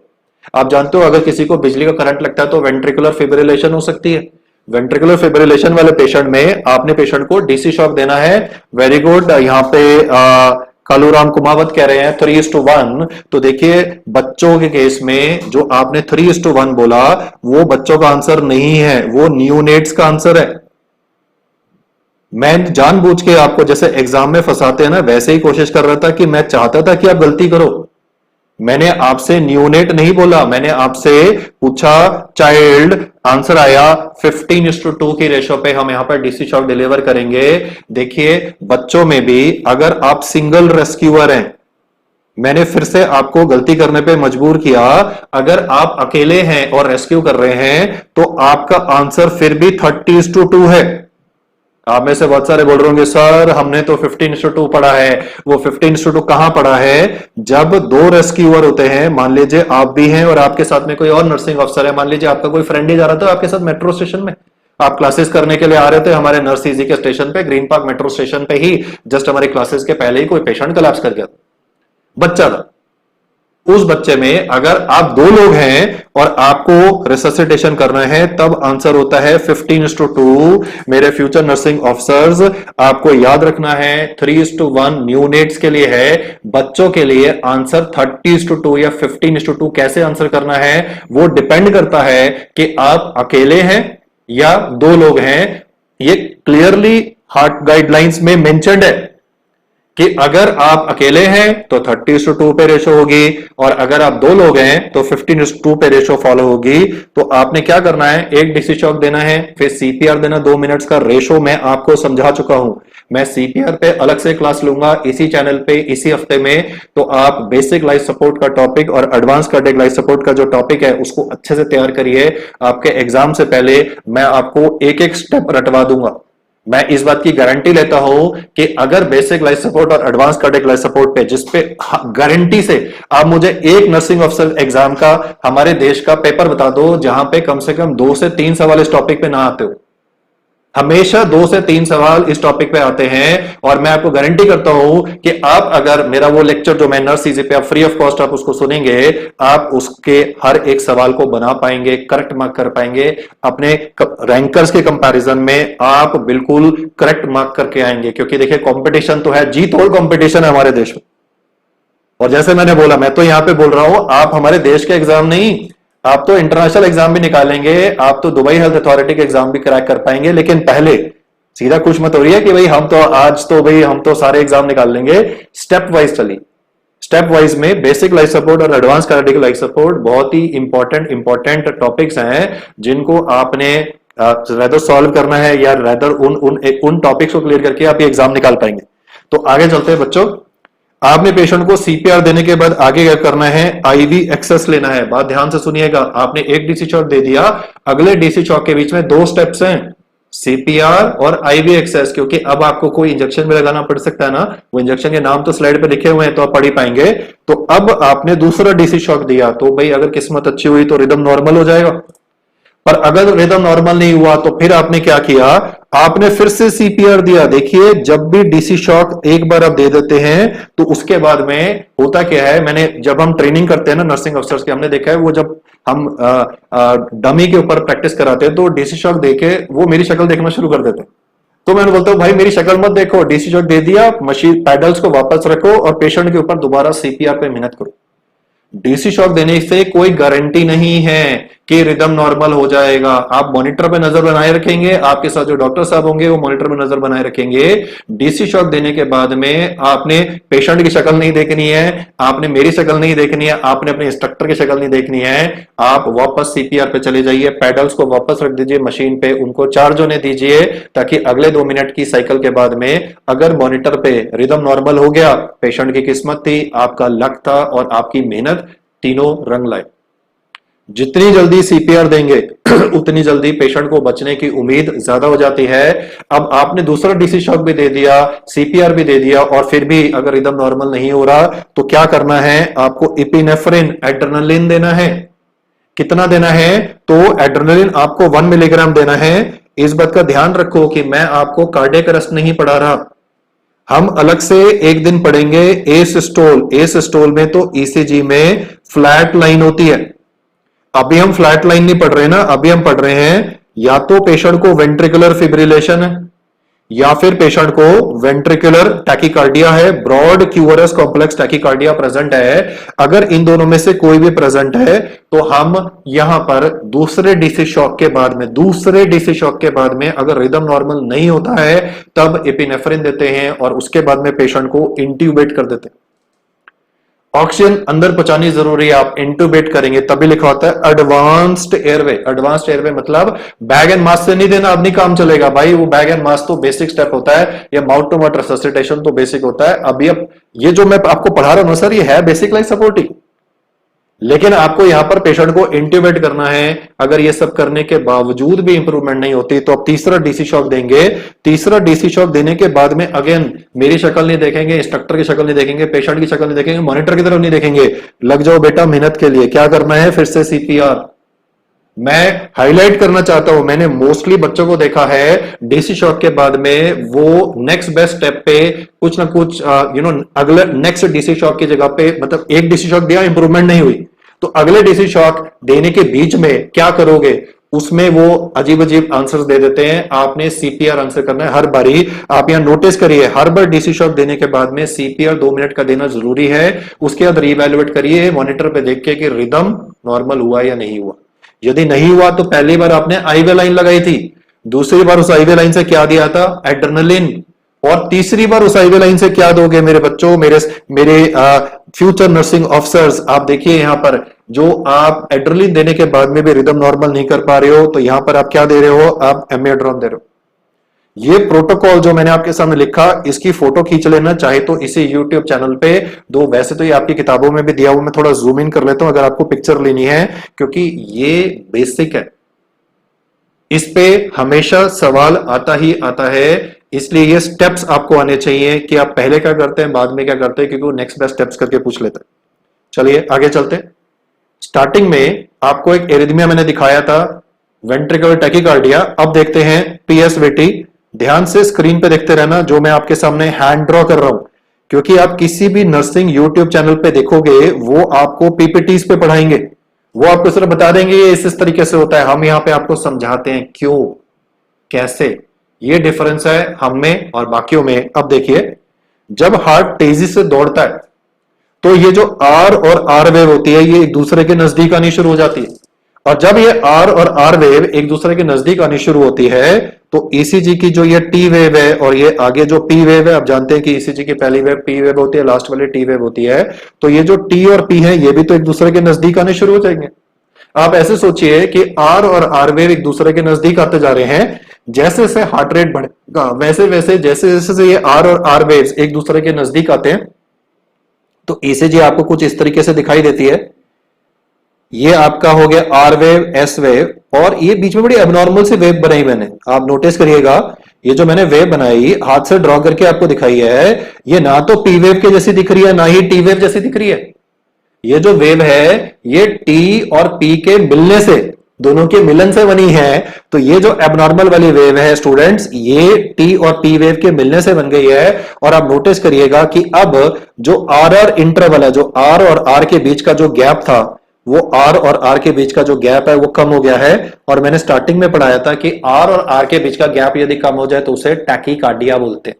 आप जानते हो अगर किसी को बिजली का करंट लगता है तो वेंट्रिकुलर फिब्रिलेशन हो सकती है। वेंट्रिकुलर फिब्रिलेशन वाले पेशेंट में आपने पेशेंट को डीसी शॉक देना है। वेरी गुड, यहाँ पे कालूराम कुमावत कह रहे हैं 3:1। तो देखिए, बच्चों के केस में जो आपने 3:1 बोला, वो बच्चों का आंसर नहीं है, वो न्यूनेट्स का आंसर है। मैं जानबूझ के आपको जैसे एग्जाम में फंसाते हैं ना, वैसे ही कोशिश कर रहा था कि मैं चाहता था कि आप गलती करो। मैंने आपसे न्यूनेट नहीं बोला, मैंने आपसे पूछा चाइल्ड, आंसर आया 15:2 की रेशो पे हम यहां पर डीसी शॉक डिलीवर करेंगे। देखिए बच्चों में भी अगर आप सिंगल रेस्क्यूअर हैं, मैंने फिर से आपको गलती करने पे मजबूर किया, अगर आप अकेले हैं और रेस्क्यू कर रहे हैं तो आपका आंसर फिर भी 30:2 है। आप में से बहुत सारे बोल रहे होंगे सर हमने तो 15:2 पढ़ा है। वो 15:2 कहां पढ़ा है? जब दो रेस्क्यूअर होते हैं, मान लीजिए आप भी हैं और आपके साथ में कोई और नर्सिंग ऑफिसर है, मान लीजिए आपका कोई फ्रेंड ही जा रहा था आपके साथ मेट्रो स्टेशन में, आप क्लासेस करने के लिए आ रहे थे हमारे नर्स इजी के स्टेशन पे, ग्रीन पार्क मेट्रो स्टेशन पे ही जस्ट हमारी क्लासेस के पहले ही कोई पेशेंट कोलैप्स कर गया, बच्चा था। उस बच्चे में अगर आप दो लोग हैं और आपको रिससिटेशन करना है, तब आंसर होता है 15:2। मेरे फ्यूचर नर्सिंग ऑफिसर्स, आपको याद रखना है 3:1 न्यूनेट्स के लिए है, बच्चों के लिए आंसर 30:2 या 15:2 कैसे आंसर करना है वो डिपेंड करता है कि आप अकेले हैं या दो लोग हैं। ये क्लियरली हार्ट गाइडलाइंस में मेंशन्ड है कि अगर आप अकेले हैं तो 30:2 पे रेशो होगी और अगर आप दो लोग हैं तो 15:2 पे रेशो फॉलो होगी। तो आपने क्या करना है, एक डीसी शॉक देना है, फिर सीपीआर देना 2 मिनट्स का। रेशो मैं आपको समझा चुका हूं, मैं सीपीआर पे अलग से क्लास लूंगा इसी चैनल पे इसी हफ्ते में। तो आप बेसिक लाइफ सपोर्ट का टॉपिक और एडवांस कार्डियक लाइफ सपोर्ट का जो टॉपिक है उसको अच्छे से तैयार करिए। आपके एग्जाम से पहले मैं आपको एक एक स्टेप रटवा दूंगा। मैं इस बात की गारंटी लेता हूं कि अगर बेसिक लाइफ सपोर्ट और एडवांस कार्डियक लाइफ सपोर्ट पे, जिसपे गारंटी से आप मुझे एक नर्सिंग ऑफिसर एग्जाम का हमारे देश का पेपर बता दो जहां पे कम से कम 2 से 3 सवाल इस टॉपिक पे ना आते हो। हमेशा 2 से 3 सवाल इस टॉपिक पे आते हैं और मैं आपको गारंटी करता हूं कि आप अगर मेरा वो लेक्चर जो मैं नर्स इजी पे आप फ्री ऑफ कॉस्ट आप उसको सुनेंगे, आप उसके हर एक सवाल को बना पाएंगे, करेक्ट मार्क कर पाएंगे। अपने रैंकर्स के कंपैरिजन में आप बिल्कुल करेक्ट मार्क करके आएंगे, क्योंकि देखिए कंपटीशन तो है, जीत और कंपटीशन है हमारे देश में। और जैसे मैंने बोला, मैं तो यहां पे बोल रहा हूं आप हमारे देश के एग्जाम नहीं, आप तो इंटरनेशनल एग्जाम भी निकालेंगे, आप तो दुबई हेल्थ अथॉरिटी के एग्जाम भी क्रैक कर पाएंगे। लेकिन पहले सीधा खुश मत हो रही है कि भाई हम तो आज तो भाई हम तो सारे एग्जाम निकाल लेंगे। स्टेप वाइज चलिए, स्टेप वाइज में बेसिक लाइफ सपोर्ट और एडवांस कार्डियक लाइफ सपोर्ट बहुत ही इंपॉर्टेंट टॉपिक्स हैं जिनको आपने रेदर सॉल्व करना है या रेदर उन टॉपिक्स को क्लियर करके आप ये एग्जाम निकाल पाएंगे। तो आगे चलते हैं बच्चों। आपने पेशेंट को सीपीआर देने के बाद आगे क्या करना है, आईवी एक्सेस लेना है। बात ध्यान से सुनिएगा, आपने एक डीसी शॉक दे दिया, अगले डीसी शॉक के बीच में 2 स्टेप्स हैं, सीपीआर और आईवी एक्सेस। क्योंकि अब आपको कोई इंजेक्शन भी लगाना पड़ सकता है ना, वो इंजेक्शन के नाम तो स्लाइड पे लिखे हुए हैं तो आप पढ़ ही पाएंगे। तो अब आपने दूसरा डीसी शॉक दिया तो भाई अगर किस्मत अच्छी हुई तो रिदम नॉर्मल हो जाएगा, पर अगर रिदम नॉर्मल नहीं हुआ तो फिर आपने क्या किया, आपने फिर से सीपीआर दिया। देखिए जब भी डीसी शॉक एक बार आप दे देते हैं तो उसके बाद में होता क्या है, मैंने जब हम ट्रेनिंग करते हैं ना नर्सिंग अफसर्स की, हमने देखा है वो जब हम डमी के ऊपर प्रैक्टिस कराते हैं तो डीसी शॉक देके वो मेरी शक्ल देखना शुरू कर देते हैं। तो मैंने बोलता हूं भाई मेरी शक्ल मत देखो, डीसी शॉक दे दिया, मशीन पैडल्स को वापस रखो और पेशेंट के ऊपर दोबारा सीपीआर पे मेहनत करो। डीसी शॉक देने से कोई गारंटी नहीं है कि रिदम नॉर्मल हो जाएगा। आप मॉनिटर पे नजर बनाए रखेंगे, आपके साथ जो डॉक्टर साहब होंगे वो मॉनिटर पे नजर बनाए रखेंगे। डीसी शॉक देने के बाद में आपने पेशेंट की शक्ल नहीं देखनी है, आपने मेरी शक्ल नहीं देखनी है, आपने अपने इंस्ट्रक्टर की शक्ल नहीं देखनी है। आप वापस सीपीआर पे चले जाइए, पैडल्स को वापस रख दीजिए मशीन पे, उनको चार्ज होने दीजिए, ताकि अगले 2 मिनट की साइकिल के बाद में अगर मॉनिटर पे रिदम नॉर्मल हो गया, पेशेंट की किस्मत थी, आपका लक था और आपकी मेहनत तीनों रंग लाए। जितनी जल्दी सीपीआर देंगे उतनी जल्दी पेशेंट को बचने की उम्मीद ज्यादा हो जाती है। अब आपने दूसरा डीसी शॉक भी दे दिया, सीपीआर भी दे दिया और फिर भी अगर रिदम नॉर्मल नहीं हो रहा तो क्या करना है, आपको इपिनेफ्रिन एड्रेनालिन देना है। कितना देना है, तो एड्रेनालिन आपको 1 मिलीग्राम देना है। इस बात का ध्यान रखो कि मैं आपको कार्डियक अरेस्ट नहीं पढ़ा रहा, हम अलग से एक दिन पढ़ेंगे एसिस्टोल। एसिस्टोल में तो ईसीजी में फ्लैट लाइन होती है, अभी हम फ्लैट लाइन नहीं पढ़ रहे ना, अभी हम पढ़ रहे हैं या तो पेशेंट को वेंट्रिकुलर फिब्रिलेशन है या फिर पेशेंट को वेंट्रिकुलर टैकीकार्डिया है, ब्रॉड क्यूअरस कॉम्प्लेक्स टैकीकार्डिया प्रेजेंट है, अगर इन दोनों में से कोई भी प्रेजेंट है तो हम यहां पर दूसरे डीसी शॉक के बाद में अगर रिदम नॉर्मल नहीं होता है तब एपिनेफ्रिन देते हैं और उसके बाद में पेशेंट को इंट्यूबेट कर देते हैं। ऑक्सीजन अंदर पहुंचानी जरूरी है, आप इंट्यूबेट करेंगे तभी लिखा होता है एडवांस्ड एयरवे। एडवांस्ड एयरवे मतलब बैग एंड मास्क से नहीं देना, अब नहीं काम चलेगा भाई, वो बैग एंड मास्क तो बेसिक स्टेप होता है, या माउथ टू माउथ रेससिटेशन तो बेसिक होता है। अभी अब ये जो मैं आपको पढ़ा रहा हूं सर, ये है बेसिक लाइफ सपोर्टिंग, लेकिन आपको यहां पर पेशेंट को इंट्यूबेट करना है। अगर ये सब करने के बावजूद भी इंप्रूवमेंट नहीं होती तो आप तीसरा डीसी शॉक देंगे। तीसरा डीसी शॉक देने के बाद में अगेन मेरी शक्ल नहीं देखेंगे, इंस्ट्रक्टर की शक्ल नहीं देखेंगे, पेशेंट की शक्ल नहीं देखेंगे, मॉनिटर की तरफ नहीं देखेंगे, लग जाओ बेटा मेहनत के लिए। क्या करना है, फिर से सीपीआर। मैं हाईलाइट करना चाहता हूं, मैंने मोस्टली बच्चों को देखा है डीसी शॉक के बाद में वो नेक्स्ट बेस्ट स्टेप पे कुछ ना कुछ अगले नेक्स्ट डीसी शॉक की जगह पे, मतलब एक डीसी शॉक दिया इंप्रूवमेंट नहीं हुई तो अगले डीसी शॉक देने के बीच में क्या करोगे, उसमें वो अजीब अजीब आंसर्स दे देते हैं। आपने सीपीआर आंसर करना है हर बारी। आप यहां नोटिस करिए, हर बार डीसी शॉक देने के बाद में सीपीआर 2 मिनट का देना जरूरी है। उसके बाद रीवैल्यूएट करिए मॉनिटर पे देख के कि रिदम नॉर्मल हुआ या नहीं हुआ। यदि नहीं हुआ तो पहली बार आपने आईवे लाइन लगाई थी, दूसरी बार उस आईवे लाइन से क्या दिया था, एड्रेनलिन, और तीसरी बार उस आईवे लाइन से क्या दोगे मेरे बच्चों, मेरे मेरे फ्यूचर नर्सिंग ऑफिसर्स। आप देखिए यहां पर जो आप एड्रेनलिन देने के बाद में भी रिदम नॉर्मल नहीं कर पा रहे हो तो यहां पर आप क्या दे रहे हो, आप एमियोड्रोन दे रहे हो। ये प्रोटोकॉल जो मैंने आपके सामने लिखा, इसकी फोटो खींच लेना चाहे तो इसी यूट्यूब चैनल पे दो, वैसे तो ये आपकी किताबों में भी दिया हुआ, मैं थोड़ा जूम इन कर लेता हूं अगर आपको पिक्चर लेनी है, क्योंकि ये बेसिक है, इस पे हमेशा सवाल आता ही आता है। इसलिए ये स्टेप्स आपको आने चाहिए कि आप पहले क्या करते हैं बाद में क्या करते हैं, क्योंकि वो नेक्स्ट बेस्ट स्टेप्स करके पूछ लेते हैं। चलिए आगे चलते हैं। स्टार्टिंग में आपको एक एरिथमिया मैंने दिखाया था, वेंट्रिकुलर टैकीकार्डिया। अब देखते हैं पीएसवीटी। ध्यान से स्क्रीन पे देखते रहना जो मैं आपके सामने हैंड ड्रॉ कर रहा हूं, क्योंकि आप किसी भी नर्सिंग यूट्यूब चैनल पे देखोगे वो आपको पीपीटीज पे पढ़ाएंगे, वो आपको सिर्फ बता देंगे ये इस तरीके से होता है। हम यहां पे आपको समझाते हैं क्यों कैसे। ये डिफरेंस है हम में और बाकियों में। अब देखिए, जब हार्ट तेजी से दौड़ता है तो ये जो आर और आर वेव होती है ये एक दूसरे के नजदीक आनी शुरू हो जाती है, और जब ये आर और आर वेव एक दूसरे के नजदीक आनी शुरू होती है तो ईसीजी की जो ये टी वेव है और ये आगे जो पी वेव है, आप जानते हैं कि ईसीजी की पहली वेव पी वेव होती है, लास्ट वाली टी वेव होती है, तो ये जो टी और पी है ये भी तो एक दूसरे के नजदीक आने शुरू हो जाएंगे। आप ऐसे सोचिए कि आर और आर वेव एक दूसरे के नजदीक आते जा रहे हैं, जैसे जैसे हार्ट रेट बढ़ेगा वैसे वैसे जैसे जैसे ये आर और आर वेव्स एक दूसरे के नजदीक आते हैं तो ईसीजी आपको कुछ इस तरीके से दिखाई देती है। ये आपका हो गया आर वेव, एस वेव, और ये बीच में बड़ी एबनॉर्मल सी वेव बनाई मैंने, आप नोटिस करिएगा। ये जो मैंने वेव बनाई हाथ से ड्रॉ करके आपको दिखाई है, ये ना तो पी वेव के जैसी दिख रही है ना ही टी वेव जैसी दिख रही है। ये जो वेव है ये टी और पी के मिलने से, दोनों के मिलन से बनी है। तो ये जो एबनॉर्मल वाली वेव है स्टूडेंट्स, ये टी और पी वेव के मिलने से बन गई है। और आप नोटिस करिएगा कि अब जो आर आर इंटरवल है, जो आर और आर के बीच का जो गैप था, वो आर और आर के बीच का जो गैप है वो कम हो गया है। और मैंने स्टार्टिंग में पढ़ाया था कि आर और आर के बीच का गैप यदि कम हो जाए तो उसे टैकीकार्डिया बोलते हैं।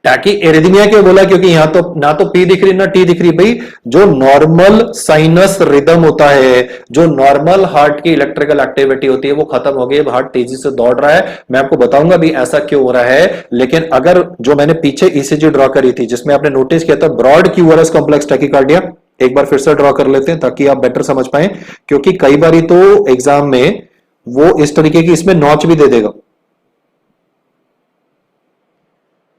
टैकी एरिथमिया क्यों बोला, क्योंकि यहां तो ना तो पी दिख रही ना टी दिख रही। भाई जो नॉर्मल साइनस रिदम होता है, जो नॉर्मल हार्ट की इलेक्ट्रिकल एक्टिविटी होती है वो खत्म हो गई, हार्ट तेजी से दौड़ रहा है। मैं आपको बताऊंगा भी ऐसा क्यों हो रहा है, लेकिन अगर जो मैंने पीछे ईसीजी ड्रॉ करी थी जिसमें आपने नोटिस किया था ब्रॉड क्यूअरस कॉम्प्लेक्स टैकीकार्डिया, एक बार फिर से ड्रॉ कर लेते हैं ताकि आप बेटर समझ पाए, क्योंकि कई बारी तो एग्जाम में वो इस तरीके की इसमें नॉच भी दे देगा।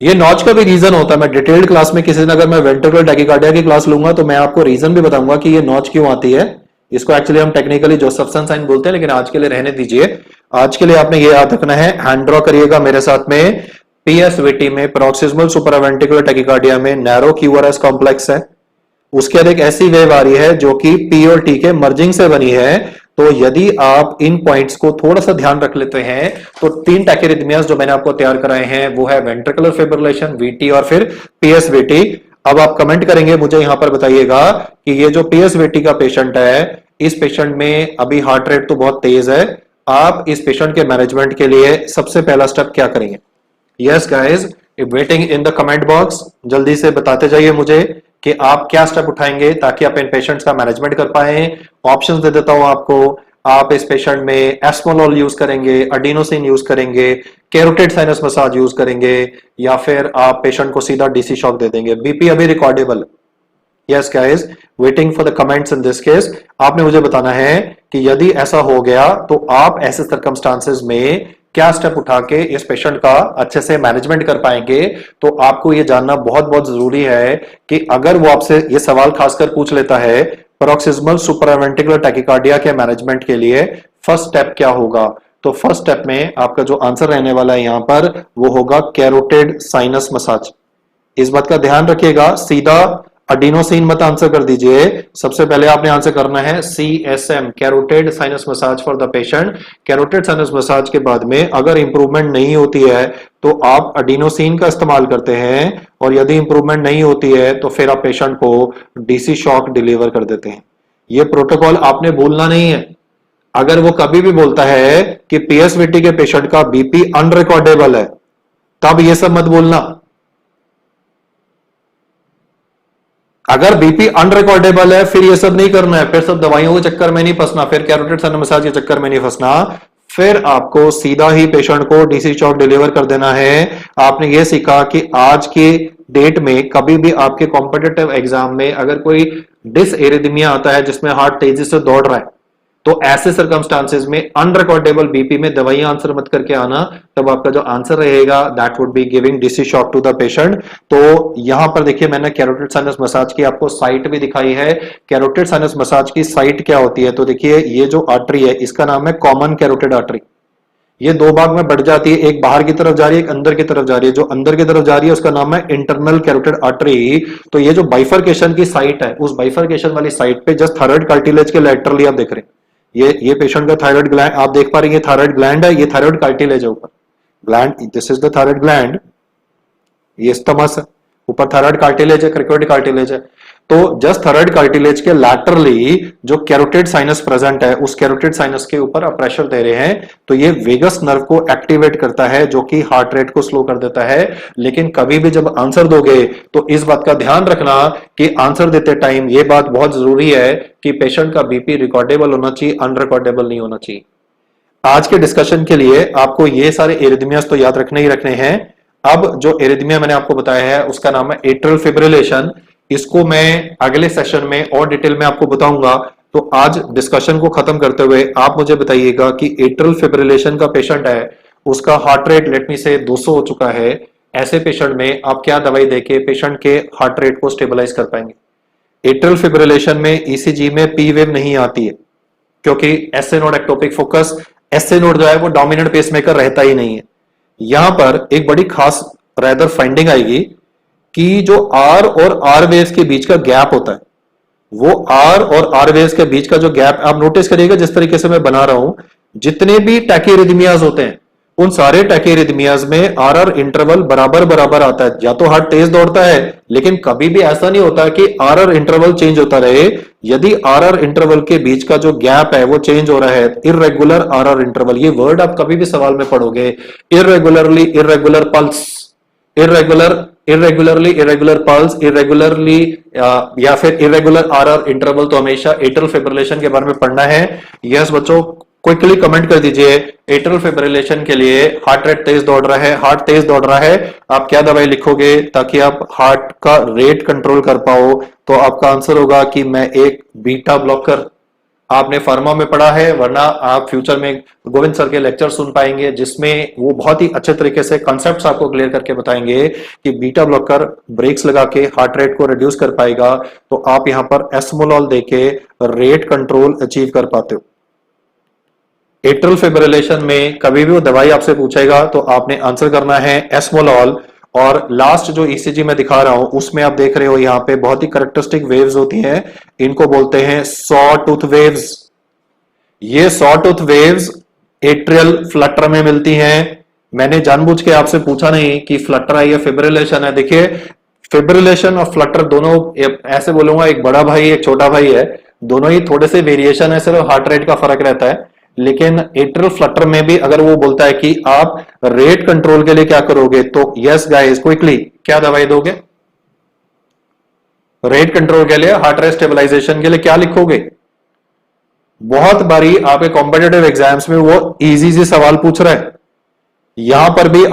ये नॉच का भी रीजन होता है, मैं डिटेल्ड क्लास में किसी दिन अगर मैं वेंट्रिकुलर टैकीकार्डिया की क्लास लूंगा तो मैं आपको रीजन भी बताऊंगा कि ये नॉच क्यों आती है। इसको एक्चुअली हम टेक्निकली जोसेफसन साइन बोलते हैं, लेकिन आज के लिए रहने दीजिए। आज के लिए आपने ये याद रखना है, हैंड ड्रॉ करिएगा मेरे साथ में। पीएसवीटी में पैरोक्सिस्मल सुप्रावेंट्रिकुलर टैकीकार्डिया में नैरो क्यूआरएस कॉम्प्लेक्स है, उसके बाद एक ऐसी वेव आ रही है जो कि पी और टी के मर्जिंग से बनी है। तो यदि आप इन पॉइंट्स को थोड़ा सा ध्यान रख लेते हैं तो तीन टैकीरिथमियास जो मैंने आपको तैयार कराए हैं वो है वेंट्रिकुलर फिब्रिलेशन, वीटी और फिर पीएसवीटी। अब आप कमेंट करेंगे, मुझे यहां पर बताइएगा कि ये जो पीएसवीटी का पेशेंट है, इस पेशेंट में अभी हार्ट रेट तो बहुत तेज है, आप इस पेशेंट के मैनेजमेंट के लिए सबसे पहला स्टेप क्या करेंगे? Yes guys, waiting in the comment box, जल्दी से बताते जाइए मुझे कि आप क्या स्टेप उठाएंगे ताकि आप इन पेशेंट्स का मैनेजमेंट कर पाए। ऑप्शंस दे देता हूं आपको। आप इस पेशेंट में एस्मोलॉल यूज करेंगे, अडीनोसिन यूज करेंगे, कैरोटिड साइनस मसाज यूज करेंगे, या फिर आप पेशेंट को सीधा डीसी शॉक दे देंगे। बीपी अभी recordable. Yes guys, waiting for the comments in this case. आपने मुझे बताना है कि यदि ऐसा हो गया तो आप ऐसे सर्कमस्टांसेस में क्या स्टेप उठा के इस पेशेंट का अच्छे से मैनेजमेंट कर पाएंगे। तो आपको यह जानना बहुत बहुत जरूरी है कि अगर वो आपसे ये सवाल खासकर पूछ लेता है पैरोक्सिस्मल सुप्रावेंट्रिकुलर टैकिकार्डिया के मैनेजमेंट के लिए फर्स्ट स्टेप क्या होगा, तो फर्स्ट स्टेप में आपका जो आंसर रहने वाला है यहां पर वो होगा कैरोटिड साइनस मसाज। इस बात का ध्यान रखिएगा, सीधा अडीनोसिन मत आंसर कर दीजिए। सबसे पहले आपने आंसर करना है CSM, carotid sinus massage for the patient. Carotid sinus massage के बाद में अगर इंप्रूवमेंट नहीं होती है तो आप अडीनोसिन का इस्तेमाल करते हैं, और यदि इंप्रूवमेंट नहीं होती है तो फिर आप पेशेंट को डीसी शॉक डिलीवर कर देते हैं। यह प्रोटोकॉल आपने भूलना नहीं है। अगर वो कभी भी बोलता है कि PSVT के पेशेंट का बीपी अनरिकॉर्डेबल है, तब ये सब मत बोलना। अगर बीपी अनरिकॉर्डेबल है फिर ये सब नहीं करना है, फिर सब दवाइयों के चक्कर में नहीं फंसना, फिर कैरोटिड साइनस मसाज के चक्कर में नहीं फंसना। फिर आपको सीधा ही पेशेंट को डीसी शॉक डिलीवर कर देना है। आपने ये सीखा कि आज के डेट में कभी भी आपके कॉम्पिटिटिव एग्जाम में अगर कोई डिसएरिथमिया आता है जिसमें हार्ट तेजी से दौड़ रहा है, तो ऐसे सर्कमस्टांसेस में अनरिकॉर्डेबल बीपी में दवाइयां आंसर मत करके आना। तब आपका जो आंसर रहेगा that would be giving DC shock to the patient. तो यहां पर देखिए मैंने कैरोटिड साइनस मसाज की आपको साइट भी दिखाई है। कैरोटिड साइनस मसाज की साइट क्या होती है, तो देखिए ये जो आर्टरी है इसका नाम है कॉमन कैरोटिड आर्टरी। ये दो भाग में बढ़ जाती है, एक बाहर की तरफ जा रही है, एक अंदर की तरफ जा रही है। जो अंदर की तरफ जा रही है उसका नाम है इंटरनल कैरोटिड आर्टरी। तो ये जो बाइफर्केशन की साइट है, उस बाइफर्केशन वाली साइट पे जस्ट थायराइड कार्टिलेज के लेटरली आप देख रहे हैं, ये पेशेंट का थायराइड ग्लैंड आप देख पा रहे हैं। ये थायराइड ग्लैंड है, ये थायराइड कार्टिलेज है ऊपर gland, this is the thyroid gland, ये स्तमस है, ऊपर थायराइड कार्टिलेज है, क्रिकोइड कार्टिलेज है। तो जस्ट थायराइड कार्टिलेज के लैटरली जो कैरोटिड साइनस प्रेजेंट है, उस कैरोटिड साइनस के ऊपर आप प्रेशर दे रहे हैं, तो ये वेगस नर्व को एक्टिवेट करता है जो कि हार्ट रेट को स्लो कर देता है। लेकिन कभी भी जब आंसर दोगे तो इस बात का ध्यान रखना कि आंसर देते टाइम ये बात बहुत जरूरी है कि पेशेंट का बीपी रिकॉर्डेबल होना चाहिए, अनरिकॉर्डेबल नहीं होना चाहिए। आज के डिस्कशन के लिए आपको ये सारे एरिथमियास तो याद रखने ही रखने हैं। अब जो एरिथमिया मैंने आपको बताया है उसका नाम है एट्रियल फिब्रिलेशन। इसको मैं अगले सेशन में और डिटेल में आपको बताऊंगा। तो आज डिस्कशन को खत्म करते हुए आप मुझे बताइएगा कि एट्रियल फिब्रिलेशन का पेशेंट है, उसका हार्ट रेट लेट मी से 200 हो चुका है। ऐसे पेशेंट में आप क्या दवाई देके पेशेंट के हार्ट रेट को स्टेबलाइज कर पाएंगे। एट्रियल फिब्रिलेशन में ईसीजी में पी वेव नहीं आती है क्योंकि SA node ectopic focus, SA node जो है वो डोमिनेंट पेसमेकर रहता ही नहीं है। यहां पर एक बड़ी खास रैदर फाइंडिंग आएगी कि जो आर और आर वेव्स के बीच का गैप होता है, वो आर और आर वेव्स के बीच का जो गैप आप नोटिस करिएगा जिस तरीके से मैं बना रहा हूं, जितने भी टैकीरिथमियाज होते हैं उन सारे टैकीरिथमियाज में आर आर इंटरवल बराबर बराबर आता है। या तो हार्ट तेज दौड़ता है, लेकिन कभी भी ऐसा नहीं होता कि आर आर इंटरवल चेंज होता रहे। यदि आर आर इंटरवल के बीच का जो गैप है वो चेंज हो रहा है, इर्रेगुलर आर आर इंटरवल, ये वर्ड आप कभी भी सवाल में पढ़ोगे, irregularly irregular pulse, irregular pulse, irregularly या फिर इरेगुलर आरआर इंटरवल, तो हमेशा एट्रियल फिब्रिलेशन के बारे में पढ़ना है। यस बच्चों, क्विकली कमेंट कर दीजिए एट्रियल फिब्रिलेशन के लिए हार्ट रेट तेज दौड़ रहा है, हार्ट तेज दौड़ रहा है, आप क्या दवाई लिखोगे ताकि आप हार्ट का रेट कंट्रोल कर पाओ। तो आपका आंसर होगा कि मैं एक बीटा ब्लॉकर, आपने फार्मा में पढ़ा है, वरना आप फ्यूचर में गोविंद सर के लेक्चर सुन पाएंगे जिसमें वो बहुत ही अच्छे तरीके से कॉन्सेप्ट्स आपको क्लियर करके बताएंगे कि बीटा ब्लॉकर ब्रेक्स लगा के हार्ट रेट को रिड्यूस कर पाएगा। तो आप यहां पर एस्मोलॉल देके रेट कंट्रोल अचीव कर पाते हो। एट्रियल फिब्रिलेशन में कभी भी वो दवाई आपसे पूछेगा तो आपने आंसर करना है एस्मोलॉल। और लास्ट जो ईसीजी में दिखा रहा हूं उसमें आप देख रहे हो यहाँ पे बहुत ही कैरेक्टरिस्टिक वेव्स होती हैं, इनको बोलते हैं सॉ टूथ वेव्स। ये saw tooth waves atrial Flutter में मिलती हैं। मैंने जानबूझ के आपसे पूछा नहीं कि फ्लटर है या फिब्रिलेशन है। देखिए फिब्रिलेशन और फ्लटर दोनों ऐसे बोलूंगा, एक बड़ा भाई एक छोटा भाई है, दोनों ही थोड़े से वेरिएशन है, सिर्फ हार्ट रेट का फर्क रहता है। लेकिन एट्रियल फ्लटर में भी अगर वो बोलता है कि आप रेट कंट्रोल के लिए क्या करोगे, तो यस गाइस क्विकली क्या दवाई दोगे? रेट कंट्रोल के लिए, हार्ट रेट स्टेबलाइजेशन के लिए क्या लिखोगे? बहुत बारी आपके कॉम्पिटेटिव एग्जाम्स में वो इजी से सवाल पूछ रहा है, यहां पर भी